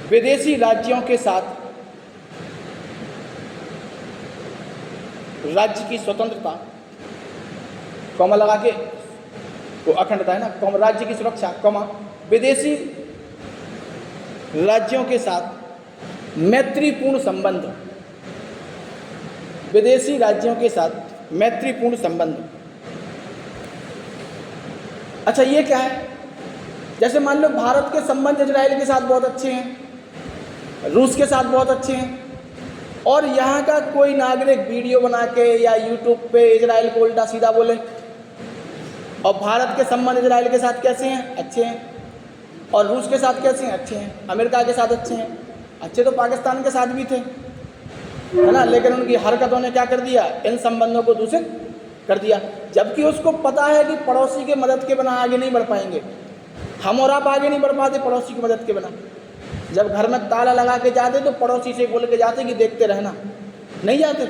विदेशी राज्यों के साथ राज्य की स्वतंत्रता, कॉमा लगा के, वो अखंडता है ना, कॉमा राज्य की सुरक्षा, कॉमा विदेशी राज्यों के साथ मैत्रीपूर्ण संबंध, विदेशी राज्यों के साथ मैत्रीपूर्ण संबंध। अच्छा, ये क्या है? जैसे मान लो भारत के संबंध इजराइल के साथ बहुत अच्छे हैं, रूस के साथ बहुत अच्छे हैं, और यहाँ का कोई नागरिक वीडियो बना के या यूट्यूब पे इजराइल को उल्टा सीधा बोले, और भारत के संबंध इजराइल के साथ कैसे हैं? अच्छे हैं। और रूस के साथ कैसे हैं? अच्छे हैं। अमेरिका के साथ अच्छे हैं। अच्छे तो पाकिस्तान के साथ भी थे, है ना, लेकिन उनकी हरकतों ने क्या कर दिया? इन संबंधों को दूषित कर दिया। जबकि उसको पता है कि पड़ोसी के मदद के बिना आगे नहीं बढ़ पाएंगे, हम और आप आगे नहीं बढ़ पाते पड़ोसी की मदद के बिना। जब घर में ताला लगा के जाते तो पड़ोसी से बोल के जाते कि देखते रहना, नहीं जाते।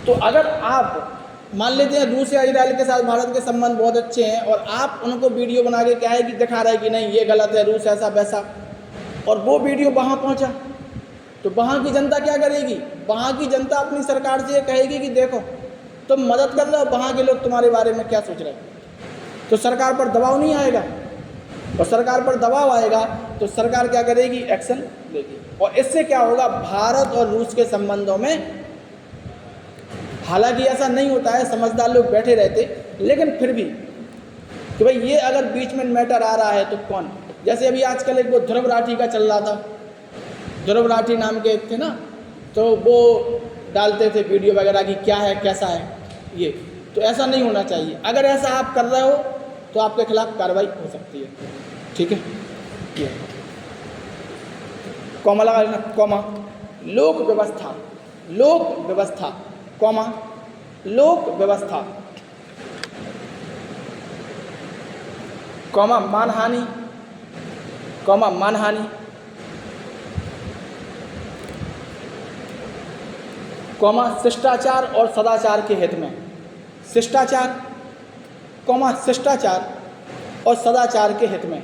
तो अगर आप मान लेते हैं रूस या इजराइल के साथ भारत के संबंध बहुत अच्छे हैं, और आप उनको वीडियो बना के क्या है कि दिखा रहा है कि नहीं ये गलत है, रूस ऐसा वैसा, और वो वीडियो वहाँ पहुँचा, तो वहाँ की जनता क्या करेगी? वहाँ की जनता अपनी सरकार से ये कहेगी कि देखो तुम मदद कर रहे हो, वहाँ के लोग तुम्हारे बारे में क्या सोच रहे हैं। तो सरकार पर दबाव नहीं आएगा, और सरकार पर दबाव आएगा तो सरकार क्या करेगी? एक्शन लेगी। और इससे क्या होगा? भारत और रूस के संबंधों में, हालांकि ऐसा नहीं होता है, समझदार लोग बैठे रहते, लेकिन फिर भी कि भाई ये अगर बीच में मैटर आ रहा है तो कौन? जैसे अभी आजकल एक वो ध्रुव राठी का चल रहा था, ध्रुव राठी नाम के एक थे ना, तो वो डालते थे वीडियो वगैरह की क्या है कैसा है ये। तो ऐसा नहीं होना चाहिए। अगर ऐसा आप कर रहे हो तो आपके खिलाफ कार्रवाई हो सकती है, ठीक है। ये कॉमा लगा लेना, कॉमा लोक व्यवस्था, कॉमा लोक व्यवस्था, कॉमा मानहानि, कॉमा शिष्टाचार और सदाचार के हित में, शिष्टाचार, कॉमा शिष्टाचार और सदाचार के हित में,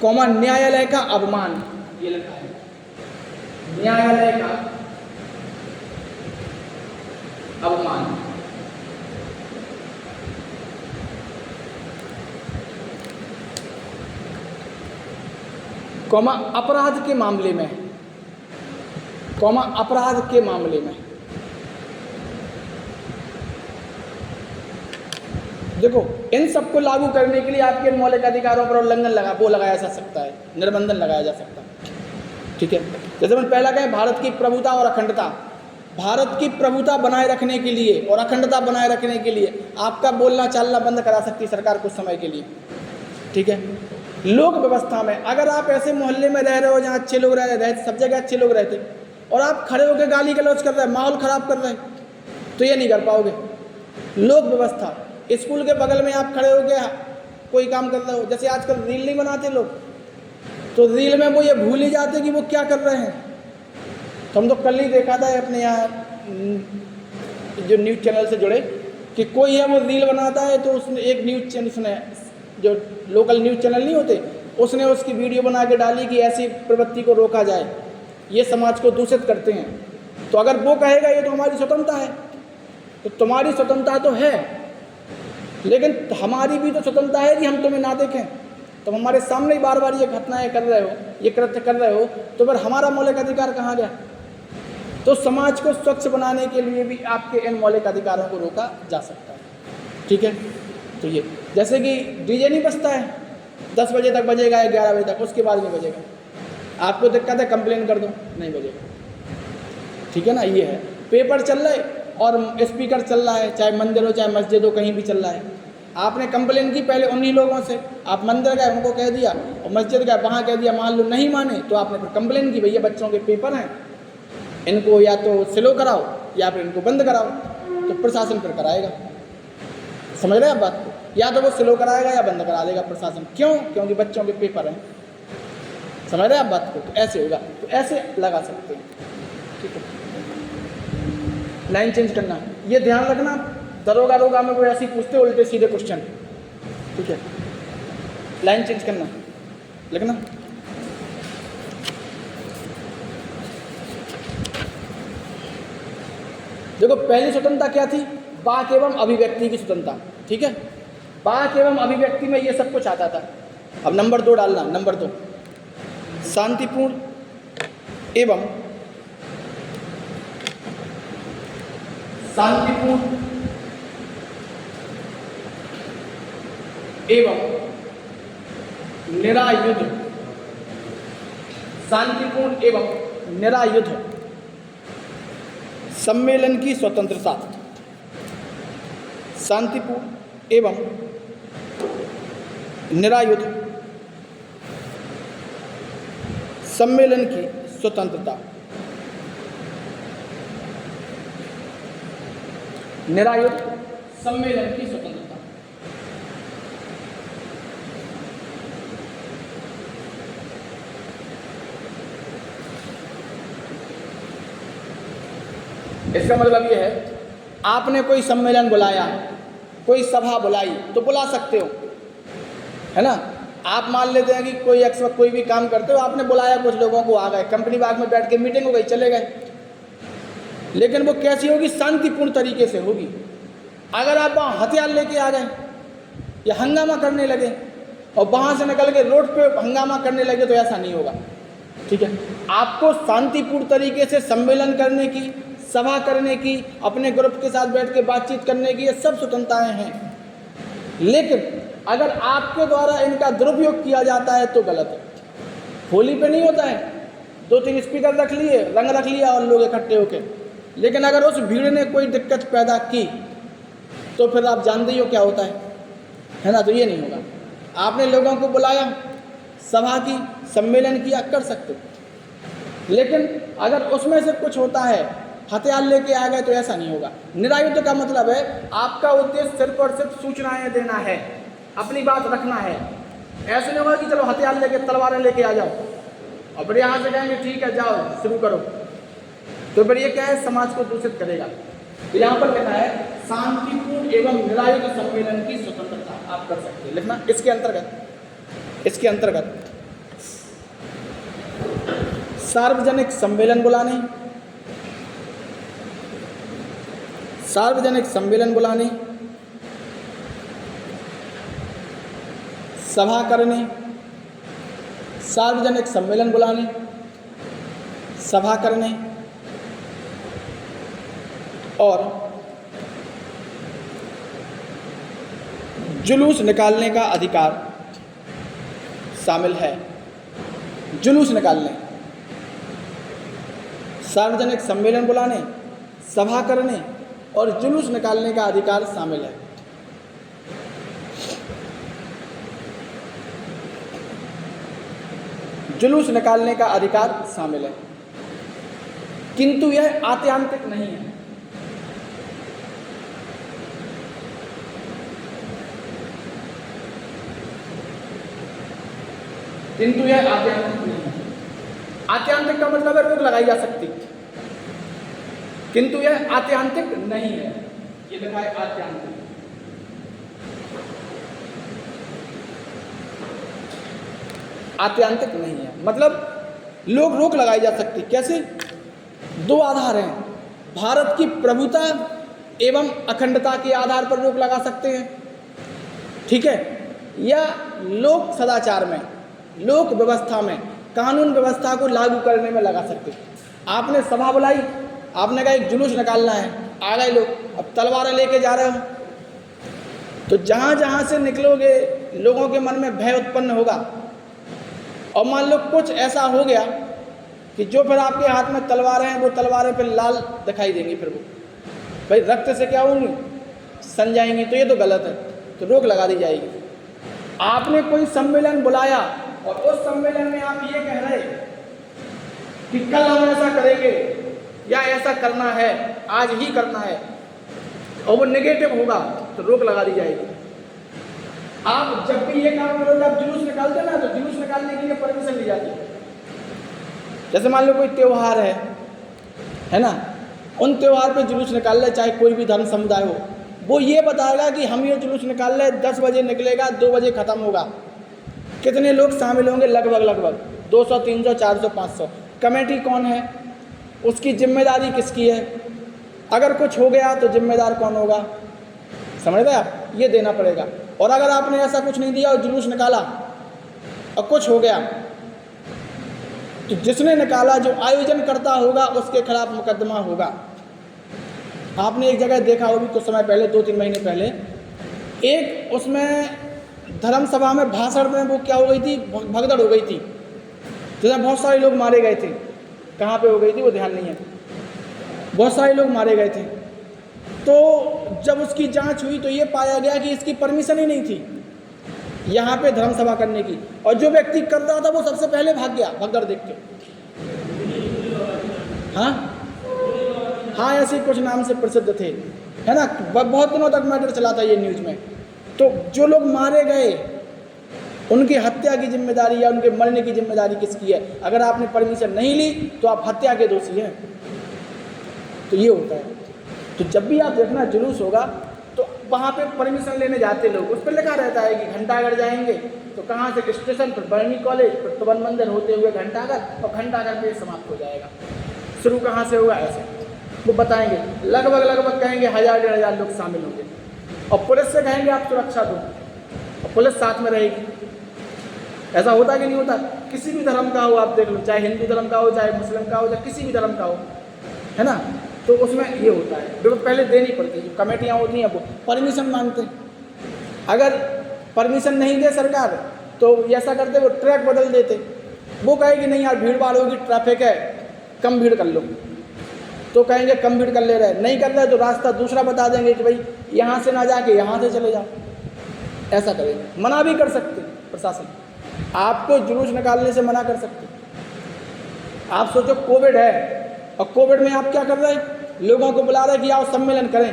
कॉमा न्यायालय का अवमान, ये लिखा है न्यायालय का अवमान, कॉमा अपराध के मामले में, कॉमा अपराध के मामले में। देखो इन सबको लागू करने के लिए आपके मौलिक अधिकारों पर उल्लंघन लगाया जा सकता है, निर्बंधन लगाया जा सकता है। ठीक है। जैसे मैंने पहला कहा, भारत की प्रभुता और अखंडता। भारत की प्रभुता बनाए रखने के लिए और अखंडता बनाए रखने के लिए आपका बोलना चालना बंद करा सकती है सरकार कुछ समय के लिए, ठीक है। लोक व्यवस्था में अगर आप ऐसे मोहल्ले में रह रहे हो जहाँ अच्छे लोग रह रहे, सब जगह अच्छे लोग रहते, और आप खड़े होकर गाली गलौज कर रहे हैं, माहौल ख़राब कर रहे हैं, तो ये नहीं कर पाओगे। लोक व्यवस्था, स्कूल के बगल में आप खड़े होकर कोई काम कर रहे हो, जैसे आजकल रील नहीं बनाते लोग, तो रील में वो ये भूल ही जाते कि वो क्या कर रहे हैं। तो हम तो कल ही देखा था अपने यहाँ जो न्यूज़ चैनल से जुड़े कि कोई है वो रील बनाता है, तो उसने एक न्यूज़ चैनल, उसने जो लोकल न्यूज़ चैनल नहीं होते, उसने उसकी वीडियो बना के डाली कि ऐसी प्रवृत्ति को रोका जाए, ये समाज को दूषित करते हैं। तो अगर वो कहेगा ये तो हमारी स्वतंत्रता है, तो तुम्हारी स्वतंत्रता तो है, लेकिन हमारी भी तो स्वतंत्रता है कि हम तुम्हें ना देखें। तुम हमारे सामने ही बार बार ये घटनाएं कर रहे हो, ये कृत्य कर रहे हो, तो फिर हमारा मौलिक अधिकार कहाँ गया। तो समाज को स्वच्छ बनाने के लिए भी आपके इन मौलिक अधिकारों को रोका जा सकता है, ठीक है। तो ये जैसे कि डीजे नहीं बजता है, 10 बजे तक बजेगा या 11 बजे तक, उसके बाद नहीं बजेगा। आपको दिक्कत है, कंप्लेन कर दो, नहीं बजेगा, ठीक है ना। ये है, पेपर चल रहा है और स्पीकर चल रहा है, चाहे मंदिर हो चाहे मस्जिद हो, कहीं भी चल रहा है। आपने कंप्लेन की पहले उन्हीं लोगों से, आप मंदिर गए उनको कह दिया, और मस्जिद गए वहाँ कह दिया, मान लो नहीं माने तो आपने फिर कंप्लेन की, भैया बच्चों के पेपर हैं, इनको या तो स्लो कराओ या फिर इनको बंद कराओ, तो प्रशासन फिर कराएगा। समझ रहे हैं आप बात को, या तो वो स्लो कराएगा या बंद करा देगा प्रशासन। क्यों? क्योंकि बच्चों के पेपर हैं। समझ रहे हैं आप बात को, तो ऐसे होगा, तो ऐसे लगा सकते हैं, ठीक है। लाइन चेंज करना, ये ध्यान रखना, दरोगा में कोई ऐसी पूछते उल्टे सीधे क्वेश्चन, ठीक है। लाइन चेंज करना, लिखना। देखो पहली स्वतंत्रता क्या थी? वाक एवं अभिव्यक्ति की स्वतंत्रता, ठीक है। वाक एवं अभिव्यक्ति में ये सब कुछ आता था। अब नंबर 2 डालना, नंबर 2, शांतिपूर्ण एवं निरायुध, शांतिपूर्ण एवं निरायुध सम्मेलन की स्वतंत्रता, शांतिपूर्ण एवं निरायुध सम्मेलन की स्वतंत्रता, निरायुध सम्मेलन की स्वतंत्रता। इसका मतलब ये है, आपने कोई सम्मेलन बुलाया, कोई सभा बुलाई, तो बुला सकते हो, है ना। आप मान लेते हैं कि कोई वक्त कोई भी काम करते हो, आपने बुलाया कुछ लोगों को, आ गए, कंपनी बाग में बैठ के मीटिंग हो गई, चले गए, लेकिन वो कैसी होगी? शांतिपूर्ण तरीके से होगी। अगर आप वहाँ हथियार लेके आ गए या हंगामा करने लगे और वहाँ से निकल के रोड पे हंगामा करने लगे, तो ऐसा नहीं होगा, ठीक है। आपको शांतिपूर्ण तरीके से सम्मेलन करने की, सभा करने की, अपने ग्रुप के साथ बैठ के बातचीत करने की, ये सब स्वतंत्रताएं हैं। लेकिन अगर आपके द्वारा इनका दुरुपयोग किया जाता है तो गलत है। होली पे नहीं होता है, 2-3 स्पीकर रख लिए, रंग रख लिया और लोग इकट्ठे होके, लेकिन अगर उस भीड़ ने कोई दिक्कत पैदा की तो फिर आप जानते ही हो क्या होता है ना। तो ये नहीं होगा। आपने लोगों को बुलाया, सभा की, सम्मेलन किया, कर सकते, लेकिन अगर उसमें से कुछ होता है, हथियार लेके आ गए, तो ऐसा नहीं होगा। निरायुध का मतलब है आपका उद्देश्य सिर्फ और सिर्फ सूचनाएं देना है, अपनी बात रखना है। ऐसे नहीं होगा कि चलो हथियार लेके, तलवारें लेके आ जाओ और फिर यहाँ से कहेंगे ठीक है जाओ शुरू करो, तो फिर ये क्या है? समाज को दूषित करेगा। तो यहाँ पर लिखा है शांतिपूर्ण एवं निरायुध सम्मेलन की स्वतंत्रता, आप कर सकते हैं, लिखना। इसके अंतर्गत सार्वजनिक सम्मेलन बुलाने, सभा करने, सार्वजनिक सम्मेलन बुलाने, सभा करने और जुलूस निकालने का अधिकार शामिल है। जुलूस निकालने, सार्वजनिक सम्मेलन बुलाने, सभा करने और जुलूस निकालने का अधिकार शामिल है। जुलूस निकालने का अधिकार शामिल है, किंतु यह आत्यांतिक नहीं है। किंतु यह आत्यांतिक नहीं है। आत्यांतिक का मतलब है रोक लगाई जा सकती, किंतु यह आत्यांतिक नहीं है। ये लिखा है आत्यांतिक। आत्यांतिक नहीं है मतलब लोग रोक लगाई जा सकती। कैसे? दो आधार हैं, भारत की प्रभुता एवं अखंडता के आधार पर रोक लगा सकते हैं, ठीक है, या लोक सदाचार में, लोक व्यवस्था में, कानून व्यवस्था को लागू करने में लगा सकते। आपने सभा बुलाई, आपने कहा एक जुलूस निकालना है, आ गए लोग, अब तलवारें लेके जा रहे हो, तो जहाँ जहाँ से निकलोगे लोगों के मन में भय उत्पन्न होगा। और मान लो कुछ ऐसा हो गया कि जो फिर आपके हाथ में तलवारें हैं वो तलवारें फिर लाल दिखाई देंगी, फिर वो भाई रक्त से क्या होंगी, सन जाएंगी, तो ये तो गलत है, तो रोक लगा दी जाएगी। आपने कोई सम्मेलन बुलाया और उस सम्मेलन में आप ये कह रहे कि कल हम ऐसा करेंगे या ऐसा करना है, आज ही करना है, और वो नेगेटिव होगा तो रोक लगा दी जाएगी। आप जब भी ये काम करोगे, आप जुलूस निकालते ना, तो जुलूस निकालने के लिए परमिशन ली जाती है। जैसे मान लो कोई त्यौहार है ना, उन त्यौहार पे जुलूस निकाल ले, चाहे कोई भी धर्म समुदाय हो, वो ये बताएगा कि हम ये जुलूस निकाल ले, 10 बजे निकलेगा, 2 बजे ख़त्म होगा। कितने लोग शामिल होंगे? लगभग 200, 300, 400, 500। कमेटी कौन है, उसकी जिम्मेदारी किसकी है, अगर कुछ हो गया तो जिम्मेदार कौन होगा, समझ रहे आप? ये देना पड़ेगा। और अगर आपने ऐसा कुछ नहीं दिया और जुलूस निकाला और कुछ हो गया, तो जिसने निकाला, जो आयोजन करता होगा, उसके खिलाफ मुकदमा होगा। आपने एक जगह देखा होगी कुछ समय पहले, 2-3 महीने पहले, एक उसमें धर्म सभा में भाषण में वो क्या हो गई थी, भगदड़ हो गई थी, जिसमें बहुत सारे लोग मारे गए थे। कहाँ पे हो गई थी वो ध्यान नहीं है, बहुत सारे लोग मारे गए थे। तो जब उसकी जांच हुई तो ये पाया गया कि इसकी परमिशन ही नहीं थी यहाँ पे धर्म सभा करने की, और जो व्यक्ति कर रहा था वो सबसे पहले भाग गया भगदड़ देख के। हाँ, ऐसे कुछ नाम से प्रसिद्ध थे, है ना, बहुत दिनों तक मैटर चला था ये न्यूज़ में। तो जो लोग मारे गए उनकी हत्या की जिम्मेदारी या उनके मरने की जिम्मेदारी किसकी है? अगर आपने परमिशन नहीं ली तो आप हत्या के दोषी हैं। तो ये होता है। तो जब भी आप देखना जुलूस होगा तो वहाँ पे परमिशन लेने जाते लोग, उस पर लिखा रहता है कि घंटाघर जाएंगे, तो कहाँ से, स्टेशन पर बर्नी कॉलेज, फिर तवन मंदिर होते हुए घंटाघर, और घंटाघर पे समाप्त हो जाएगा। शुरू कहाँ से होगा ऐसे वो बताएंगे। लगभग कहेंगे 1000-1500 लोग शामिल होंगे, और पुलिस से कहेंगे आप सुरक्षा दो, और पुलिस साथ में रहेगी। ऐसा होता कि नहीं होता? किसी भी धर्म का हो आप देख लो, चाहे हिंदू धर्म का हो, चाहे मुस्लिम का हो, चाहे किसी भी धर्म का हो, है ना, तो उसमें ये होता है, जो पहले देनी पड़ती है। जो कमेटियाँ होती हैं वो परमिशन मांगते हैं। अगर परमिशन नहीं दे सरकार तो ऐसा करते, वो ट्रैक बदल देते। वो कहेगी नहीं यार भीड़ भाड़ होगी, ट्रैफिक है, कम भीड़ कर लो, तो कहेंगे कम भीड़ कर ले रहे, नहीं कर रहे तो रास्ता दूसरा बता देंगे कि भाई यहाँ से ना जाके यहाँ से चले जाओ। ऐसा करेंगे। मना भी कर सकते प्रशासन, आपको जुलूस निकालने से मना कर सकते। आप सोचो कोविड है, और कोविड में आप क्या कर रहे हैं, लोगों को बुला रहे कि आओ सम्मेलन करें,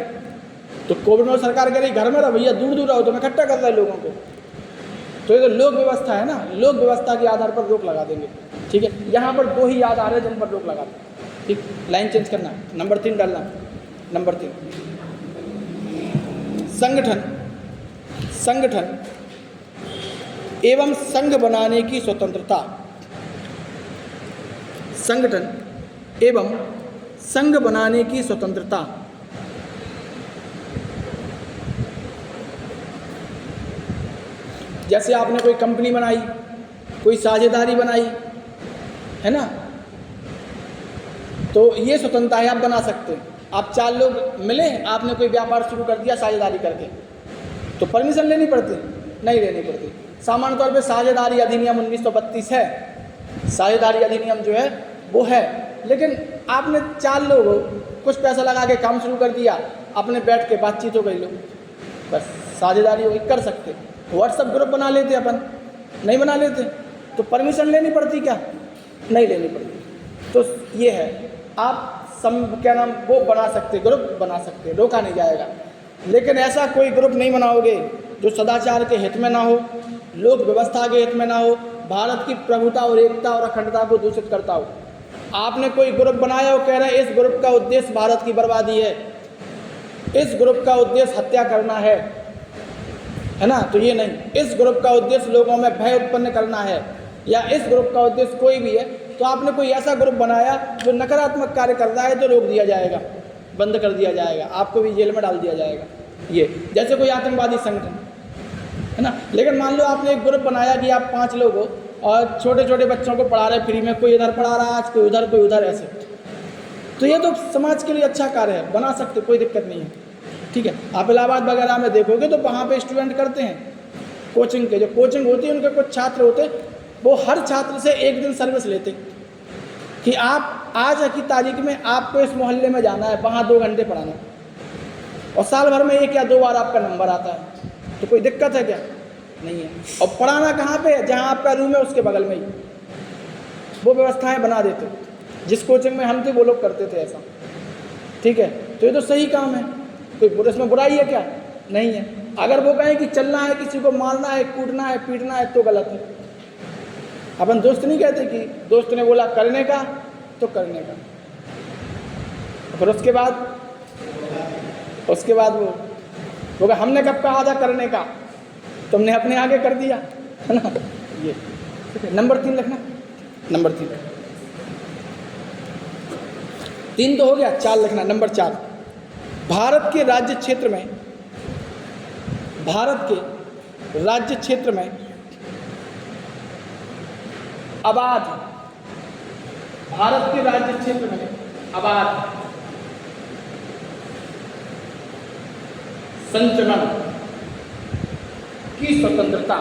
तो कोविड में सरकार कह रही घर में रहो भैया, दूर रहो, तो मैं इकट्ठा कर रहा है लोगों को। तो ये तो लोक व्यवस्था है ना, लोक व्यवस्था के आधार पर रोक लगा देंगे, ठीक है। यहाँ पर 2 ही आधार है जिन पर रोक लगाते हैं, ठीक। लाइन चेंज करना, नंबर 3 डालना। नंबर 3, संगठन एवं संघ बनाने की स्वतंत्रता। संगठन एवं संघ बनाने की स्वतंत्रता। जैसे आपने कोई कंपनी बनाई, कोई साझेदारी बनाई, है ना, तो ये स्वतंत्रता है, आप बना सकते हैं। आप 4 लोग मिले, आपने कोई व्यापार शुरू कर दिया साझेदारी करके, तो परमिशन लेनी पड़ती? नहीं लेनी पड़ती। सामान्य तौर पे साझेदारी अधिनियम 1932 है, साझेदारी अधिनियम जो है वो है, लेकिन आपने 4 लोग हो, कुछ पैसा लगा के काम शुरू कर दिया, अपने बैठ के बातचीत हो गई, लो बस साझेदारी हो गई, कर सकते। व्हाट्सएप ग्रुप बना लेते अपन, नहीं बना लेते तो परमिशन लेनी पड़ती क्या? नहीं लेनी पड़ती। तो ये है, आप क्या नाम वो बना सकते, ग्रुप बना सकते, रोका नहीं जाएगा। लेकिन ऐसा कोई ग्रुप नहीं बनाओगे जो सदाचार के हित में ना हो, लोक व्यवस्था के हित में ना हो, भारत की प्रभुता और एकता और अखंडता को दूषित करता हो। आपने कोई ग्रुप बनाया और कह रहे हैं इस ग्रुप का उद्देश्य भारत की बर्बादी है, इस ग्रुप का उद्देश्य हत्या करना है ना, तो ये नहीं। इस ग्रुप का उद्देश्य लोगों में भय उत्पन्न करना है, या इस ग्रुप का उद्देश्य कोई भी है, तो आपने कोई ऐसा ग्रुप बनाया जो नकारात्मक कार्य कर रहा है तो रोक दिया जाएगा, बंद कर दिया जाएगा, आपको भी जेल में डाल दिया जाएगा। ये जैसे कोई आतंकवादी संगठन है ना। लेकिन मान लो आपने एक ग्रुप बनाया कि आप 5 लोग हो और छोटे छोटे बच्चों को पढ़ा रहे फ्री में, कोई इधर पढ़ा रहा है आज, कोई उधर ऐसे, तो ये तो समाज के लिए अच्छा कार्य है, बना सकते, कोई दिक्कत नहीं है, ठीक है। आप इलाहाबाद वगैरह में देखोगे तो वहाँ पे स्टूडेंट करते हैं कोचिंग के, जो कोचिंग होती है उनके कुछ छात्र होते, वो हर छात्र से 1 दिन सर्विस लेते कि आप आज की तारीख में आपको इस मोहल्ले में जाना है, वहाँ 2 घंटे पढ़ाना, और साल भर में 1 या 2 बार आपका नंबर आता है, तो कोई दिक्कत है क्या? नहीं है। और पढ़ाना कहाँ पे है? जहाँ आपका रूम है उसके बगल में ही वो व्यवस्थाएं बना देते। जिस कोचिंग में हम थे वो लोग करते थे ऐसा, ठीक है। तो ये तो सही काम है, कोई इसमें बुराई है क्या? नहीं है। अगर वो कहें कि चलना है, किसी को मारना है, कूटना है, पीटना है, तो गलत है। अपन दोस्त नहीं कहते कि दोस्त ने बोला करने का तो करने का, फिर उसके बाद वो हमने कब कहा था करने का, तुमने अपने आगे कर दिया, है ना। ये नंबर 3 लिखना, नंबर 3 तो हो गया, 4 लिखना। नंबर 4, भारत के राज्य क्षेत्र में अबाध संचरण की स्वतंत्रता,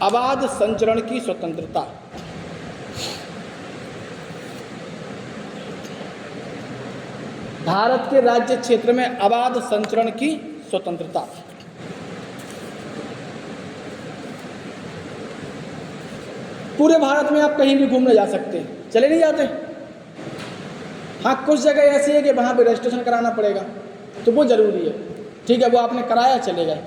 अबाध संचरण की स्वतंत्रता। भारत के राज्य क्षेत्र में अबाध संचरण की स्वतंत्रता। पूरे भारत में आप कहीं भी घूमने जा सकते हैं, चले नहीं जाते? हाँ, कुछ जगह ऐसी है कि वहाँ पे रजिस्ट्रेशन कराना पड़ेगा, तो वो ज़रूरी है, ठीक है। वो आपने कराया, चले गए,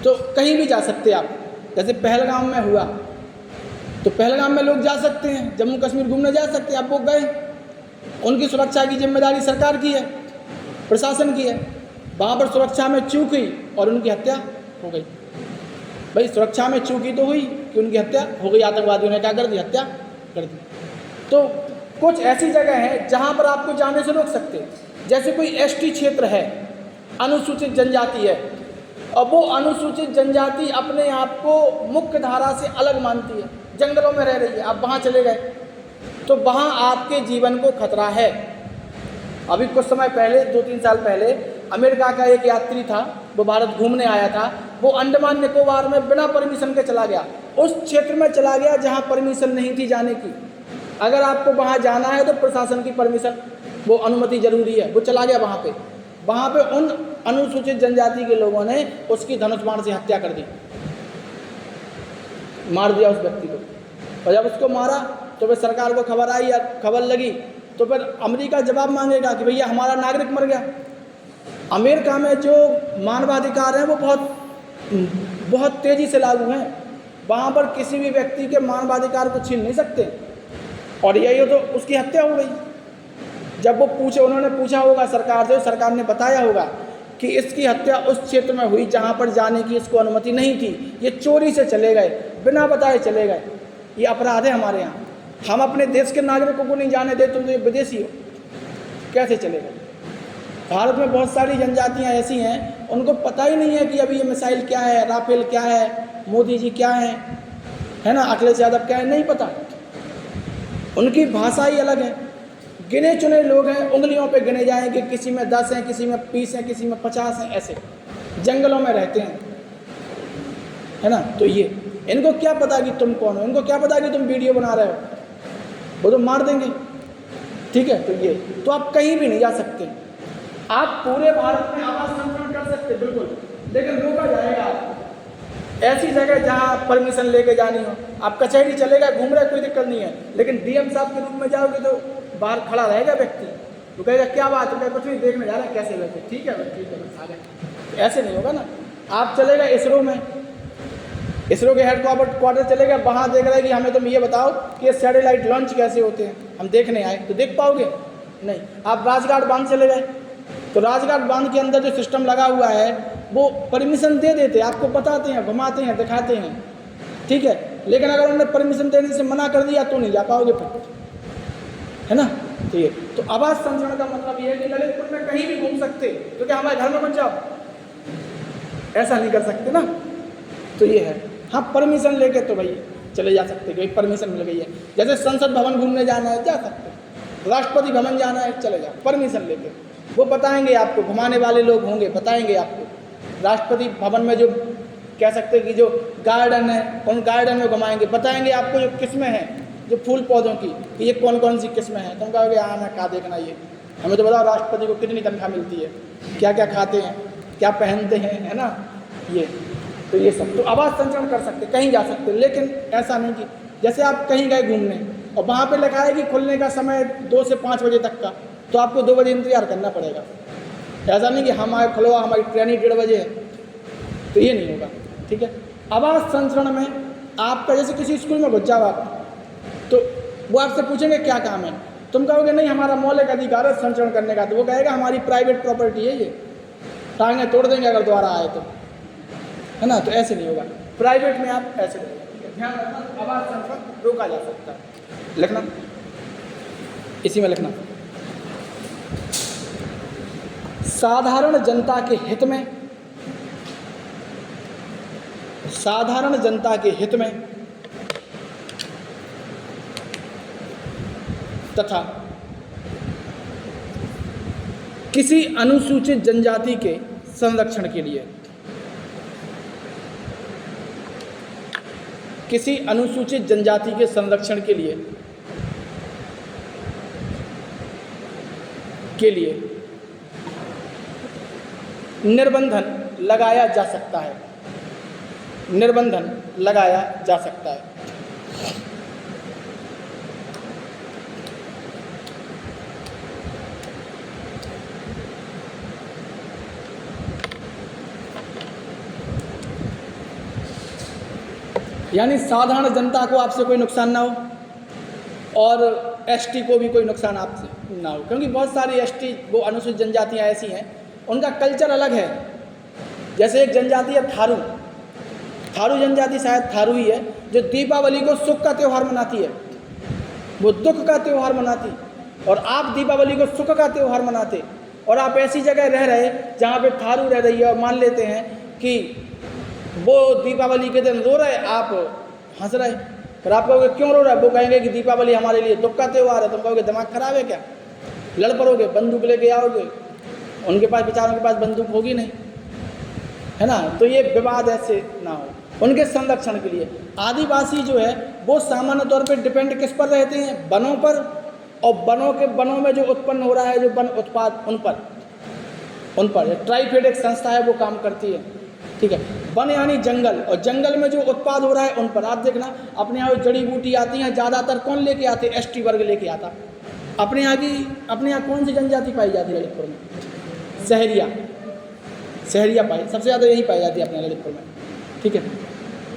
तो कहीं भी जा सकते हैं आप। जैसे पहलगाम में हुआ, तो पहलगाम में लोग जा सकते हैं, जम्मू कश्मीर घूमने जा सकते हैं, आप वो गए, उनकी सुरक्षा की जिम्मेदारी सरकार की है, प्रशासन की है। वहाँ पर सुरक्षा में चूक हुई और उनकी हत्या हो गई। भाई सुरक्षा में चूक ही तो हुई कि उनकी हत्या हो गई, आतंकवादियों ने क्या कर दी, हत्या कर दी। तो कुछ ऐसी जगह है जहाँ पर आपको जाने से रोक सकते हैं। जैसे कोई एसटी क्षेत्र है, अनुसूचित जनजाति है, और वो अनुसूचित जनजाति अपने आप को मुख्य धारा से अलग मानती है, जंगलों में रह रही है, आप वहाँ चले गए तो वहाँ आपके जीवन को खतरा है। अभी कुछ समय पहले, 2-3 साल पहले, अमेरिका का एक यात्री था, वो भारत घूमने आया था, वो अंडमान निकोबार में बिना परमिशन के चला गया, उस क्षेत्र में चला गया जहाँ परमिशन नहीं थी जाने की। अगर आपको वहाँ जाना है तो प्रशासन की परमिशन, वो अनुमति जरूरी है। वो चला गया वहाँ पे उन अनुसूचित जनजाति के लोगों ने उसकी धनुष बाण से हत्या कर दी, मार दिया उस व्यक्ति को। और जब उसको मारा तो फिर सरकार को खबर आई या खबर लगी, तो फिर अमेरिका जवाब मांगेगा कि भैया हमारा नागरिक मर गया। अमेरिका में जो मानवाधिकार हैं वो बहुत तेज़ी से लागू हैं, वहाँ पर किसी भी व्यक्ति के मानवाधिकार को छीन नहीं सकते। और यही तो उसकी हत्या हो गई। जब वो उन्होंने पूछा होगा सरकार से, सरकार ने बताया होगा कि इसकी हत्या उस क्षेत्र में हुई जहाँ पर जाने की इसको अनुमति नहीं थी, ये चोरी से चले गए, बिना बताए चले गए। ये अपराध है हमारे यहाँ। हम अपने देश के नागरिकों को नहीं जाने दे, तुम तो ये विदेशी हो, कैसे चले गए? भारत में बहुत सारी जनजातियाँ ऐसी हैं, उनको पता ही नहीं है कि अभी ये मिसाइल क्या है, राफेल क्या है, मोदी जी क्या है ना, अखिलेश यादव क्या है, नहीं पता। उनकी भाषा ही अलग है। गिने चुने लोग हैं, उंगलियों पे गिने जाएंगे, किसी में 10 हैं, किसी में 20 हैं, किसी में 50 हैं, ऐसे जंगलों में रहते हैं, है ना। तो ये इनको क्या पता कि तुम कौन हो, इनको क्या पता कि तुम वीडियो बना रहे हो, वो तो मार देंगे। ठीक है, तो ये तो आप कहीं भी नहीं जा सकते। आप पूरे भारत में आवास संरक्षण कर सकते बिल्कुल, लेकिन रोका जाएगा ऐसी जगह जहाँ परमिशन लेके जानी हो। आप कचहरी चलेगा, घूम रहे, कोई दिक्कत नहीं है, लेकिन डीएम साहब के रूप में जाओगे तो बाहर खड़ा रहेगा व्यक्ति, तो कहेगा क्या बात है, कुछ नहीं, देखने जा रहा है कैसे वैसे, ठीक है ठीक है बस आ गए। ऐसे नहीं होगा ना। आप चलेगा इसरो में, इसरो के हेड क्वार्टर चलेगा, वहाँ देख रहे हैं कि हमें तुम ये बताओ कि ये सैटेलाइट लॉन्च कैसे होते हैं, हम देखने आए, तो देख पाओगे नहीं। आप राजघाट बांध चले गए, तो राजघाट बांध के अंदर जो सिस्टम लगा हुआ है वो परमिशन दे देते, आपको बताते हैं, घुमाते हैं, दिखाते हैं, ठीक है, लेकिन अगर उन्होंने परमिशन देने से मना कर दिया तो नहीं जा पाओगे फिर, है ना। तो ये तो आवास संरक्षण का मतलब ये है कि ललितपुर में कहीं भी घूम सकते, तो क्या हमारे घर में घुस जाओ, ऐसा नहीं कर सकते ना। तो ये है, हाँ परमिशन लेके तो भाई चले जा सकते, भाई परमिशन मिल गई है। जैसे संसद भवन घूमने जाना है जा सकते, राष्ट्रपति भवन जाना है चले जाओ परमिशन लेके, वो बताएंगे आपको, घुमाने वाले लोग होंगे बताएंगे आपको। राष्ट्रपति भवन में जो कह सकते हैं कि जो गार्डन है, उन गार्डन में घुमाएंगे, बताएंगे आपको जो किस्में हैं जो फूल पौधों की, कि ये कौन कौन सी किस्में हैं। तुम कहोगे हाँ मैं क्या देखना, ये हमें तो बताओ राष्ट्रपति को कितनी तनख्वाह मिलती है, क्या क्या खाते हैं, क्या पहनते हैं, है ना। ये तो ये सब तो आवास संरक्षण कर सकते, कहीं जा सकते, लेकिन ऐसा नहीं कि जैसे आप कहीं गए घूमने और वहाँ पे लिखा है कि खुलने का समय 2 से 5 बजे तक का, तो आपको 2 बजे इंतजार करना पड़ेगा। ऐसा नहीं कि हमारे खुलवा हमारी ट्रेन ही 1:30 बजे है, तो ये नहीं होगा। ठीक है, आवास संरक्षण में आपका जैसे किसी स्कूल में घुस जाओ आप, तो वो आपसे पूछेंगे क्या काम है, तुम कहोगे नहीं हमारा मौलिक अधिकार है संरक्षण करने का, तो वो कहेगा हमारी प्राइवेट प्रॉपर्टी है, ये टांगें तोड़ देंगे अगर दोबारा आए तो, है ना। तो ऐसे नहीं होगा, प्राइवेट में आप ऐसे ध्यान रखना, आवास संरक्षण रोका जा सकता है। लिखना, इसी में लिखना, साधारण जनता के हित में, साधारण जनता के हित में तथा किसी अनुसूचित जनजाति के संरक्षण के लिए, किसी अनुसूचित जनजाति के संरक्षण के लिए निर्बंधन लगाया जा सकता है, निर्बंधन लगाया जा सकता है। यानी साधारण जनता को आपसे कोई नुकसान ना हो और एसटी को भी कोई नुकसान आपसे ना हो, क्योंकि बहुत सारी एसटी वो अनुसूचित जनजातियाँ ऐसी हैं, उनका कल्चर अलग है। जैसे एक जनजाति है थारू, थारू जनजाति शायद थारू ही है, जो दीपावली को सुख का त्यौहार मनाती है, वो दुख का त्यौहार मनाती, और आप दीपावली को सुख का त्यौहार मनाते, और आप ऐसी जगह रह रहे जहाँ पे थारू रह रही है और मान लेते हैं कि वो दीपावली के दिन रो रहे, आप हंस रहे, फिर आप कहोगे क्यों रो रहा है, वो कहेंगे कि दीपावली हमारे लिए दुख का त्यौहार है। तुम कहोगे दिमाग खराब है क्या, लड़ पड़ोगे, बंदूक लेके आओगे, उनके पास बेचारों के पास बंदूक होगी नहीं, है ना। तो ये विवाद ऐसे ना हो, उनके संरक्षण के लिए। आदिवासी जो है वो सामान्य तौर पे डिपेंड किस पर रहते हैं, वनों पर, और वनों में जो उत्पन्न हो रहा है जो वन उत्पाद, उन पर ट्राइफेड एक संस्था है वो काम करती है। ठीक है, वन यानी जंगल, और जंगल में जो उत्पाद हो रहा है उन पर। आप देखना अपने यहाँ जड़ी बूटी आती हैं ज़्यादातर कौन लेके आते, एसटी वर्ग लेके आता। अपने यहाँ कौन सी जनजाति पाई जाती है ललितपुर में, सहरिया पाई, सबसे ज़्यादा यही पाई जाती है अपने ललितपुर में। ठीक है,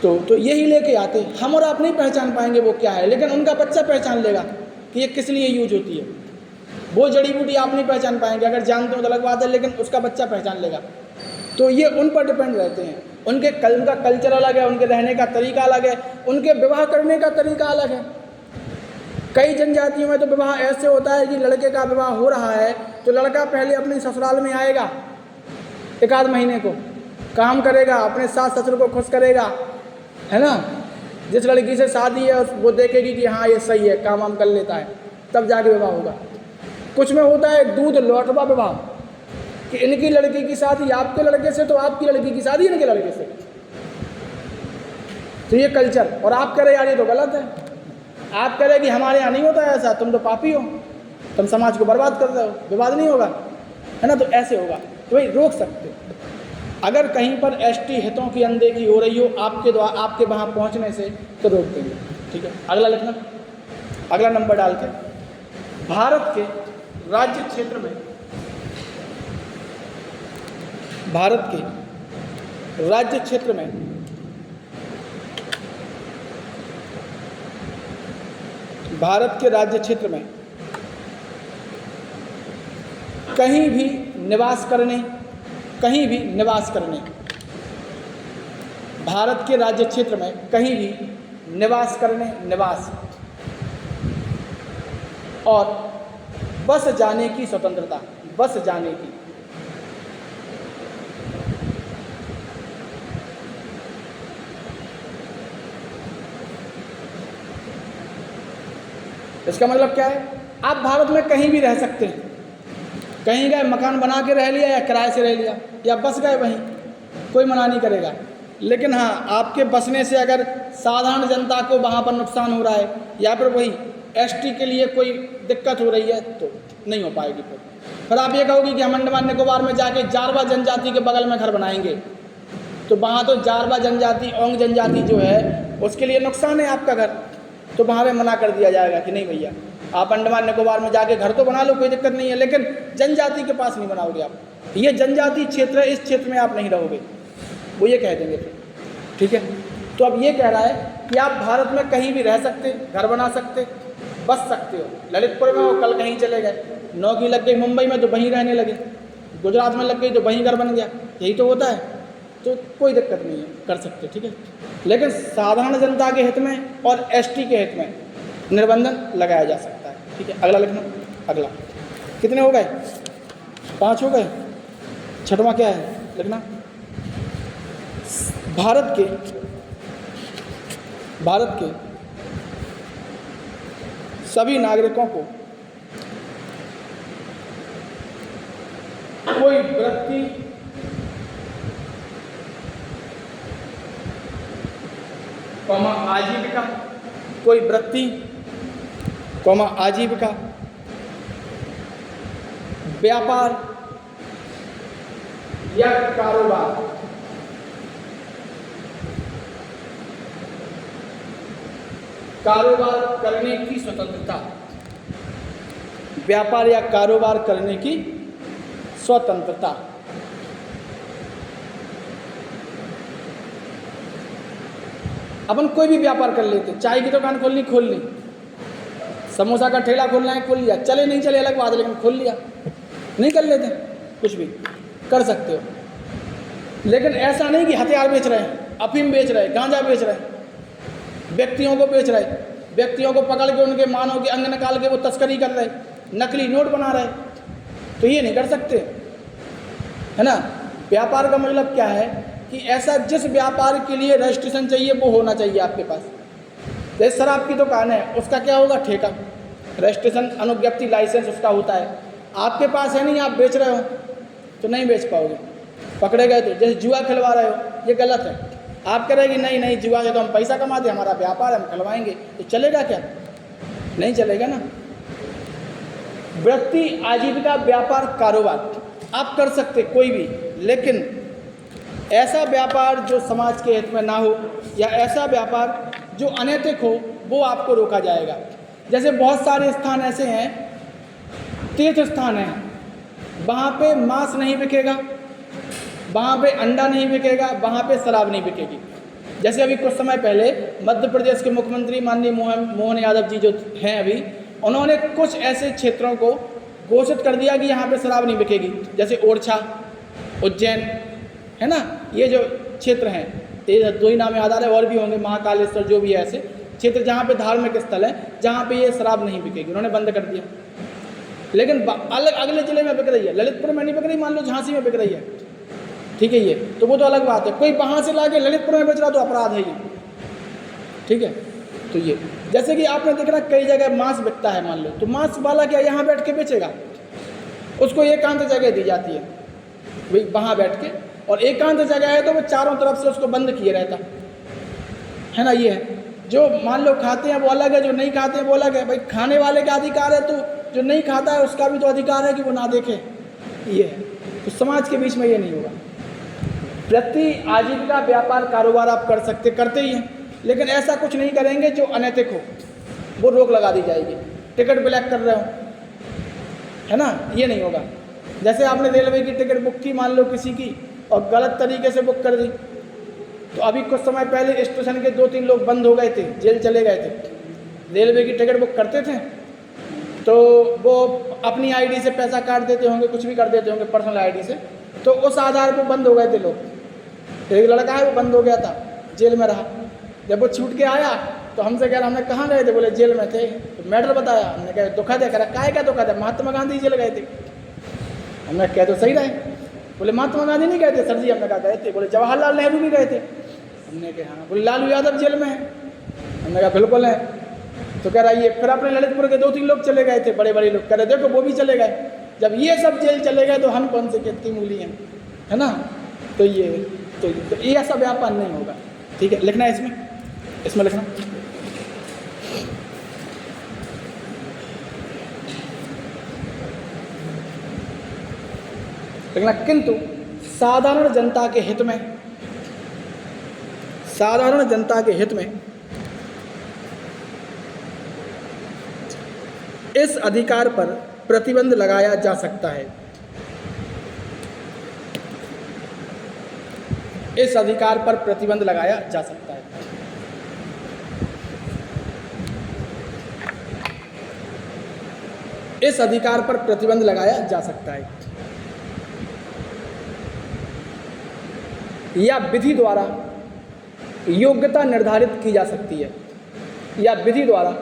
तो यही लेके आते। हम और आप नहीं पहचान पाएंगे वो क्या है, लेकिन उनका बच्चा पहचान लेगा कि ये किस लिए यूज होती है। वो जड़ी बूटी आप नहीं पहचान पाएंगे, अगर जानते हो तो अलग बात है, लेकिन उसका बच्चा पहचान लेगा। तो ये उन पर डिपेंड रहते हैं, उनका कल्चर अलग है, उनके रहने का तरीका अलग है, उनके विवाह करने का तरीका अलग है। कई जनजातियों में तो विवाह ऐसे होता है कि लड़के का विवाह हो रहा है तो लड़का पहले अपने ससुराल में आएगा, 1 आध महीने को काम करेगा, अपने सास ससुर को खुश करेगा, है ना। जिस लड़की से शादी है वो देखेगी कि हाँ ये सही है, काम वाम कर लेता है, तब जाके विवाह होगा। कुछ में होता है दूध लौटवा विवाह, कि इनकी लड़की की शादी आपके लड़के से, तो आपकी लड़की की शादी इनके लड़के से। तो ये कल्चर, और आप कह रहे यार ये तो गलत है, आप कह रहे कि हमारे यहाँ नहीं होता है ऐसा, तुम तो पापी हो, तुम समाज को बर्बाद कर रहे हो, विवाद नहीं होगा, है ना, तो ऐसे होगा। तो भाई रोक सकते हो। अगर कहीं पर एसटी हितों की अनदेखी हो रही हो आपके द्वारा, आपके वहाँ पहुँचने से, तो रोक देंगे। ठीक है, अगला लिखना, अगला नंबर डाल के, भारत के राज्य क्षेत्र में, भारत के राज्य क्षेत्र में भारत के राज्य क्षेत्र में कहीं भी निवास करने, कहीं भी निवास करने, भारत के राज्य क्षेत्र में कहीं भी निवास करने, निवास और बस जाने की स्वतंत्रता, बस जाने की, इसका मतलब क्या है? आप भारत में कहीं भी रह सकते हैं, कहीं गए मकान बना के रह लिया या किराए से रह लिया या बस गए वहीं, कोई मना नहीं करेगा। लेकिन हाँ, आपके बसने से अगर साधारण जनता को वहाँ पर नुकसान हो रहा है या फिर वही एसटी के लिए कोई दिक्कत हो रही है तो नहीं हो पाएगी। फिर आप ये कहोगे कि हम अंडमान निकोबार में जाके जारवा जनजाति के बगल में घर बनाएंगे, तो वहाँ तो जारवा जनजाति, ओंग जनजाति जो है उसके लिए नुकसान है आपका घर, तो वहाँ पे मना कर दिया जाएगा कि नहीं भैया, आप अंडमान निकोबार में जाके घर तो बना लो, कोई दिक्कत नहीं है, लेकिन जनजाति के पास नहीं बनाओगे आप, ये जनजाति क्षेत्र है, इस क्षेत्र में आप नहीं रहोगे, वो ये कह देंगे फिर। ठीक है, तो अब ये कह रहा है कि आप भारत में कहीं भी रह सकते, घर बना सकते, बस सकते हो। ललितपुर में हो, कल कहीं चले गए, नौकरी लग गई मुंबई में तो वहीं रहने लगे, गुजरात में लग गई तो वहीं घर बन गया, यही तो होता है, तो कोई दिक्कत नहीं है, कर सकते। ठीक है, लेकिन साधारण जनता के हित में और एसटी के हित में निर्बंधन लगाया जा सकता है। ठीक है, अगला लिखना, अगला कितने हो गए? 5 हो गए। छठवां क्या है लिखना, भारत के सभी नागरिकों को कोई वृत्ति, आजीविका, कोई वृत्ति, आजीविका, व्यापार या कारोबार करने की स्वतंत्रता, व्यापार या कारोबार करने की स्वतंत्रता। अपन कोई भी व्यापार कर लेते, चाय की दुकान खोलनी खोल ली, समोसा का ठेला खोलना है खोल लिया, चले नहीं चले अलग बात है, लेकिन खोल लिया, नहीं कर लेते, कुछ भी कर सकते हो। लेकिन ऐसा नहीं कि हथियार बेच रहे हैं, अफीम बेच रहे हैं, गांजा बेच रहे हैं, व्यक्तियों को बेच रहे, व्यक्तियों को पकड़ के उनके मानव के अंग निकाल के वो तस्करी कर रहे, नकली नोट बना रहे, तो ये नहीं कर सकते, है ना। व्यापार का मतलब क्या है कि ऐसा जिस व्यापार के लिए रजिस्ट्रेशन चाहिए वो होना चाहिए आपके पास। जैसे शराब की दुकान है, उसका क्या होगा? ठेका, रजिस्ट्रेशन, अनुज्ञप्ति, लाइसेंस उसका होता है। आपके पास है नहीं, आप बेच रहे हो तो नहीं बेच पाओगे, पकड़े गए तो। जैसे जुआ खिलवा रहे हो, ये गलत है। आप कह रहे कि नहीं नहीं, जुआ से तो हम पैसा कमाते, हमारा व्यापार है, हम खिलवाएंगे, तो चलेगा क्या? नहीं चलेगा ना। वृत्ति, आजीविका, व्यापार, कारोबार आप कर सकते कोई भी, लेकिन ऐसा व्यापार जो समाज के हित में ना हो या ऐसा व्यापार जो अनैतिक हो, वो आपको रोका जाएगा। जैसे बहुत सारे स्थान ऐसे हैं, तीर्थ स्थान हैं, वहाँ पे मांस नहीं बिकेगा, वहाँ पे अंडा नहीं बिकेगा, वहाँ पे शराब नहीं बिकेगी। जैसे अभी कुछ समय पहले मध्य प्रदेश के मुख्यमंत्री माननीय मोहन यादव जी जो हैं अभी, उन्होंने कुछ ऐसे क्षेत्रों को घोषित कर दिया कि यहाँ पे शराब नहीं बिकेगी। जैसे ओरछा, उज्जैन, है ना, ये जो क्षेत्र हैं, ये 2 ही नाम याद आ रहे, और भी होंगे, महाकालेश्वर, जो भी है ऐसे क्षेत्र जहाँ पे धार्मिक स्थल है, जहाँ पे ये शराब नहीं बिकेगी, उन्होंने बंद कर दिया। लेकिन अलग अगले जिले में बिक रही है, ललितपुर में नहीं बिक रही, मान लो झांसी में बिक रही है, ठीक है, ये तो वो तो अलग बात है। कोई वहाँ से ला के ललितपुर में बेच रहा तो अपराध है ये, ठीक है। तो ये जैसे कि आपने देख रहा कई जगह मांस बिकता है, मान लो, तो मांस वाला क्या यहाँ बैठ के बेचेगा? उसको एकांत जगह दी जाती है भाई, वहाँ बैठ के, और एकांत जगह है तो वो चारों तरफ से उसको बंद किए रहता है ना, ये है। जो मान लो खाते हैं वो अलग है, जो नहीं खाते हैं वो अलग है। भाई खाने वाले का अधिकार है, तो जो नहीं खाता है उसका भी तो अधिकार है कि वो ना देखे। ये है, तो समाज के बीच में ये नहीं होगा। प्रति आजीविका व्यापार कारोबार आप कर सकते, करते ही हैं, लेकिन ऐसा कुछ नहीं करेंगे जो अनैतिक हो, वो रोक लगा दी जाएगी। टिकट ब्लैक कर रहे हो, है ना, ये नहीं होगा। जैसे आपने रेलवे की टिकट बुक की मान लो किसी की, और गलत तरीके से बुक कर दी, तो अभी कुछ समय पहले स्टेशन के 2-3 लोग बंद हो गए थे, जेल चले गए थे। रेलवे की टिकट बुक करते थे तो वो अपनी आईडी से पैसा काट देते होंगे, कुछ भी कर देते होंगे पर्सनल आईडी से, तो उस आधार पर बंद हो गए थे लोग। एक लड़का है वो बंद हो गया था, जेल में रहा। जब वो छूट के आया तो हमसे कह रहा हमने कहाँ गए थे, बोले जेल में थे। तो मैटर बताया, हमने कहा दुखद है, कह रहा काय का दुखद है, महात्मा गांधी जेल गए थे। हमने कह तो सही रहे, बोले महात्मा गांधी नहीं गए थे सर जी। हमने कहा गए थे। बोले जवाहरलाल नेहरू भी गए थे। हमने कहा हाँ। बोले लालू यादव जेल में है। हमने कहा बिल्कुल है। तो कह रहा ये फिर अपने ललितपुर के 2-3 लोग चले गए थे, बड़े बड़े लोग। कह रहे देखो वो भी चले गए। जब ये सब जेल चले गए तो हम कौन से कितनी मूली हैं, है ना। तो ये ऐसा व्यापार नहीं होगा। ठीक है, लिखना है इसमें लिखना। लिखना किंतु साधारण जनता के हित में इस अधिकार पर प्रतिबंध लगाया जा सकता है। इस अधिकार पर प्रतिबंध लगाया जा सकता है। इस अधिकार पर प्रतिबंध लगाया जा सकता है, या विधि द्वारा योग्यता निर्धारित की जा सकती है, या विधि द्वारा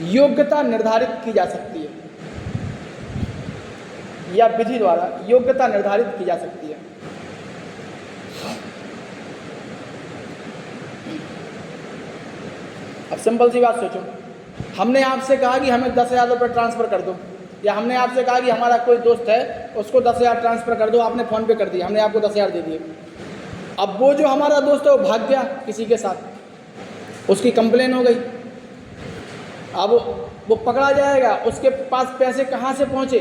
योग्यता निर्धारित की जा सकती है, या विधि द्वारा योग्यता निर्धारित की जा सकती है। अब सिंपल सी बात सोचो, हमने आपसे कहा कि हमें 10,000 रुपये ट्रांसफ़र कर दो, या हमने आपसे कहा कि हमारा कोई दोस्त है उसको 10,000 ट्रांसफ़र कर दो, आपने फ़ोन पे कर दिया, हमने आपको 10,000 दे दिए। अब वो जो हमारा दोस्त है वो भाग गया किसी के साथ, उसकी कंप्लेन हो गई, अब वो पकड़ा जाएगा। उसके पास पैसे कहाँ से पहुँचे,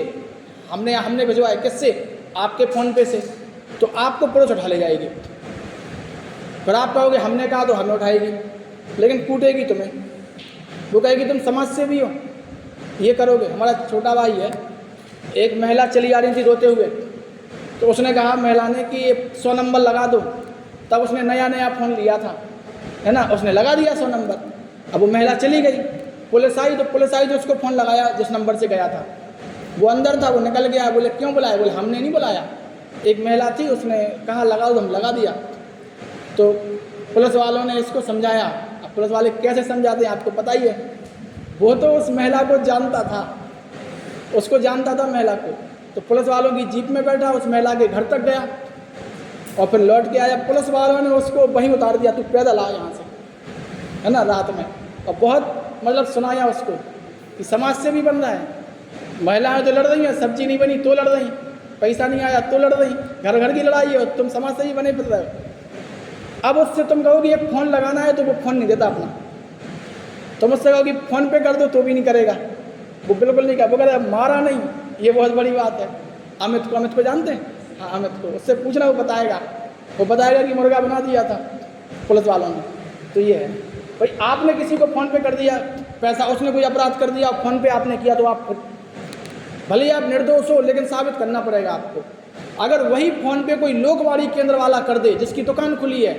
हमने भिजवाए किससे, आपके फ़ोन पे से, तो आपको पुलिस उठा ले जाएगी। फिर आप कहोगे हमने कहा तो हमें उठाएगी, लेकिन कूटेगी तुम्हें। वो कहेगी तुम समाज से भी हो, ये करोगे। हमारा छोटा भाई है, एक महिला चली आ रही थी रोते हुए, तो उसने कहा महिला ने कि 100 नंबर लगा दो। तब उसने नया फ़ोन लिया था, है ना, उसने लगा दिया 100 नंबर। अब वो महिला चली गई, पुलिस आई तो उसको फ़ोन लगाया जिस नंबर से गया था। वो अंदर था, वो निकल गया। बोले क्यों बुलाया, बोले हमने नहीं बुलाया, एक महिला थी उसने कहा लगाओ, हम लगा दिया। तो पुलिस वालों ने इसको समझाया। अब पुलिस वाले कैसे समझाते हैं आपको पता ही है। वो तो उस महिला को जानता था, उसको जानता था महिला को। तो पुलिस वालों की जीप में बैठा, उस महिला के घर तक गया और फिर लौट के आया। पुलिस वालों ने उसको वहीं उतार दिया, तू पैदल आ यहाँ से, है ना, रात में। और बहुत मतलब सुनाया उसको कि समाज से भी बन रहा है। महिलाएं तो लड़ रही हैं, सब्जी नहीं बनी तो लड़ रही, पैसा नहीं आया तो लड़ रही, घर घर की लड़ाई है, तुम समाज से ही बने फिर रहे हो। अब उससे तुम कहोगे एक फ़ोन लगाना है तो वो फ़ोन नहीं देता अपना। तुम उससे कहोगे फ़ोन पे कर दो तो भी नहीं करेगा, वो बिल्कुल नहीं करेगा। वो कहता मारा नहीं, ये बहुत बड़ी बात है। अमित को जानते हैं? हाँ, अमित को, उससे पूछना, वो बताएगा कि मुर्गा बना दिया था पुलिस वालों ने। तो ये है भाई, आपने किसी को फ़ोन पे कर दिया पैसा, उसने कोई अपराध कर दिया, फ़ोन पे आपने किया, तो आप भले ही आप निर्दोष हो, लेकिन साबित करना पड़ेगा आपको। अगर वही फ़ोन पे कोई लोकवाणी केंद्र वाला कर दे, जिसकी दुकान खुली है,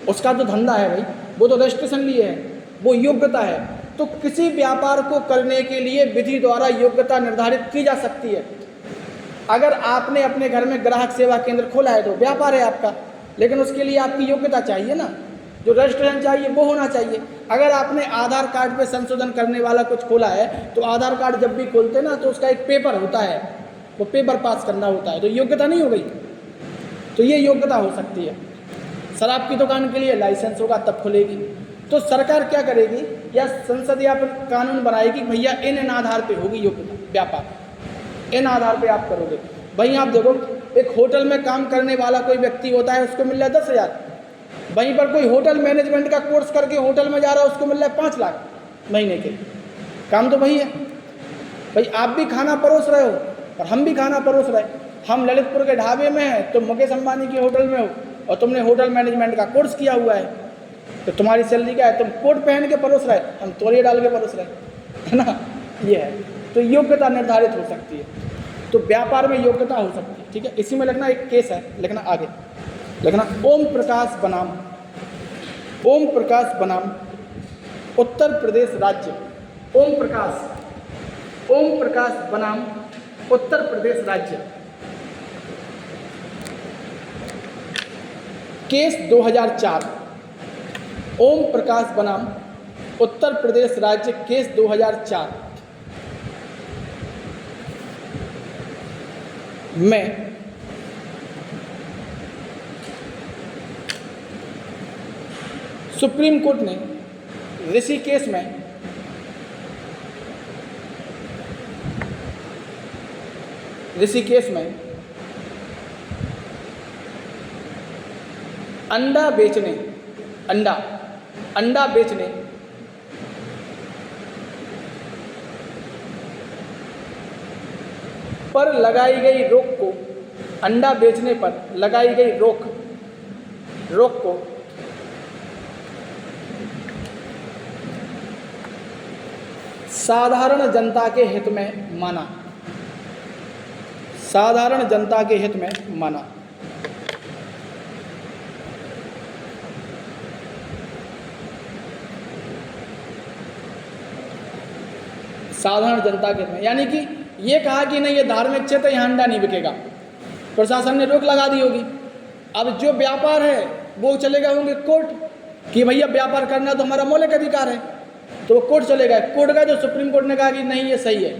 उसका तो धंधा है भाई, वो तो रजिस्ट्रेशन लिए है, वो योग्यता है। तो किसी व्यापार को करने के लिए विधि द्वारा योग्यता निर्धारित की जा सकती है। अगर आपने अपने घर में ग्राहक सेवा केंद्र खोला है तो व्यापार है आपका, लेकिन उसके लिए आपकी योग्यता चाहिए ना, जो रजिस्ट्रेशन चाहिए वो होना चाहिए। अगर आपने आधार कार्ड पे संशोधन करने वाला कुछ खोला है, तो आधार कार्ड जब भी खोलते ना तो उसका एक पेपर होता है, वो पेपर पास करना होता है, तो योग्यता नहीं हो गई। तो ये योग्यता हो सकती है। शराब की दुकान के लिए लाइसेंस होगा तब खुलेगी। तो सरकार क्या करेगी, या संसद या फिर कानून बनाएगी, भैया इन आधार पे होगी योग्यता व्यापार, इन आधार पे आप करोगे। वहीं आप देखो एक होटल में काम करने वाला कोई व्यक्ति होता है उसको मिल रहा है 10,000, वहीं पर कोई होटल मैनेजमेंट का कोर्स करके होटल में जा रहा है उसको मिल रहा है 5 लाख महीने के। काम तो वही है भाई, आप भी खाना परोस रहे हो और हम भी खाना परोस रहे हैं। हम ललितपुर के ढाबे में हैं, तुम मुकेश अंबानी की होटल में हो और तुमने होटल मैनेजमेंट का कोर्स किया हुआ है, तो तुम्हारी सैलरी क्या है? तुम कोट पहन के परोस रहे, हम तौलिया डाल के परोस रहे, है ना। ये है, तो योग्यता निर्धारित हो सकती है, तो व्यापार में योग्यता हो सकती है। ठीक है, इसी में लिखना एक केस है, लिखना आगे, लिखना ओम प्रकाश बनाम, ओम प्रकाश बनाम उत्तर प्रदेश राज्य, ओम प्रकाश बनाम उत्तर प्रदेश राज्य। केस 2004, ओम प्रकाश बनाम उत्तर प्रदेश राज्य, केस 2004 में सुप्रीम कोर्ट ने ऋषिकेश में अंडा बेचने पर लगाई गई रोक को, अंडा बेचने पर लगाई गई रोक को साधारण जनता के हित में माना, साधारण जनता के हित में माना। साधारण जनता के हित में, यानी कि ये कहा कि नहीं ये धार्मिक क्षेत्र है, यहाँ अंडा नहीं बिकेगा, प्रशासन ने रोक लगा दी होगी। अब जो व्यापार है वो चले गए होंगे कोर्ट कि भैया व्यापार करना तो हमारा मौलिक अधिकार है, तो वो कोर्ट चले गए। कोर्ट का जो सुप्रीम कोर्ट ने कहा कि नहीं ये सही है,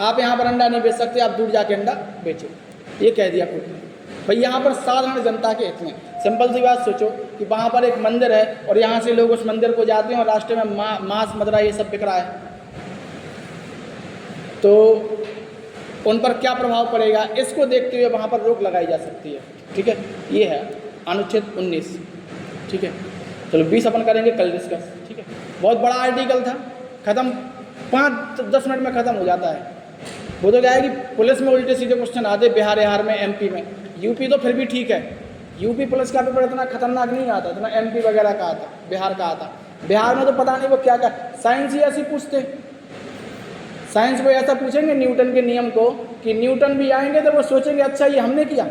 आप यहाँ पर अंडा नहीं बेच सकते, आप दूर जाके अंडा बेचो, ये कह दिया कोर्ट ने। भाई यहाँ पर साधारण जनता के हित में, सिंपल सी बात सोचो कि वहाँ पर एक मंदिर है और यहाँ से लोग उस मंदिर को जाते हैं और रास्ते में मांस मदिरा ये सब बिक रहा है, तो उन पर क्या प्रभाव पड़ेगा, इसको देखते हुए वहाँ पर रोक लगाई जा सकती है। ठीक है, ये है अनुच्छेद 19। ठीक है, चलो 20 अपन करेंगे कल डिस्कस। ठीक है, बहुत बड़ा आर्टिकल था, ख़त्म 5-10 मिनट में ख़त्म हो जाता है। वो तो क्या है कि पुलिस में उल्टे सीधे क्वेश्चन आते, बिहार में, एमपी में, यूपी तो फिर भी ठीक है, यूपी पुलिस का पेपर इतना खतरनाक नहीं आता, इतना एमपी वगैरह का आता, बिहार का आता। बिहार में तो पता नहीं वो क्या क्या, साइंस ही ऐसी पूछते, साइंस को ऐसा पूछेंगे न्यूटन के नियम को कि न्यूटन भी आएंगे तो वो सोचेंगे अच्छा ये हमने किया।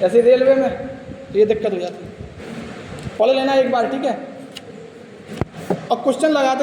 ऐसे रेलवे में तो ये दिक्कत हो जाती है, पढ़ लेना एक बार। ठीक है, और क्वेश्चन लगाते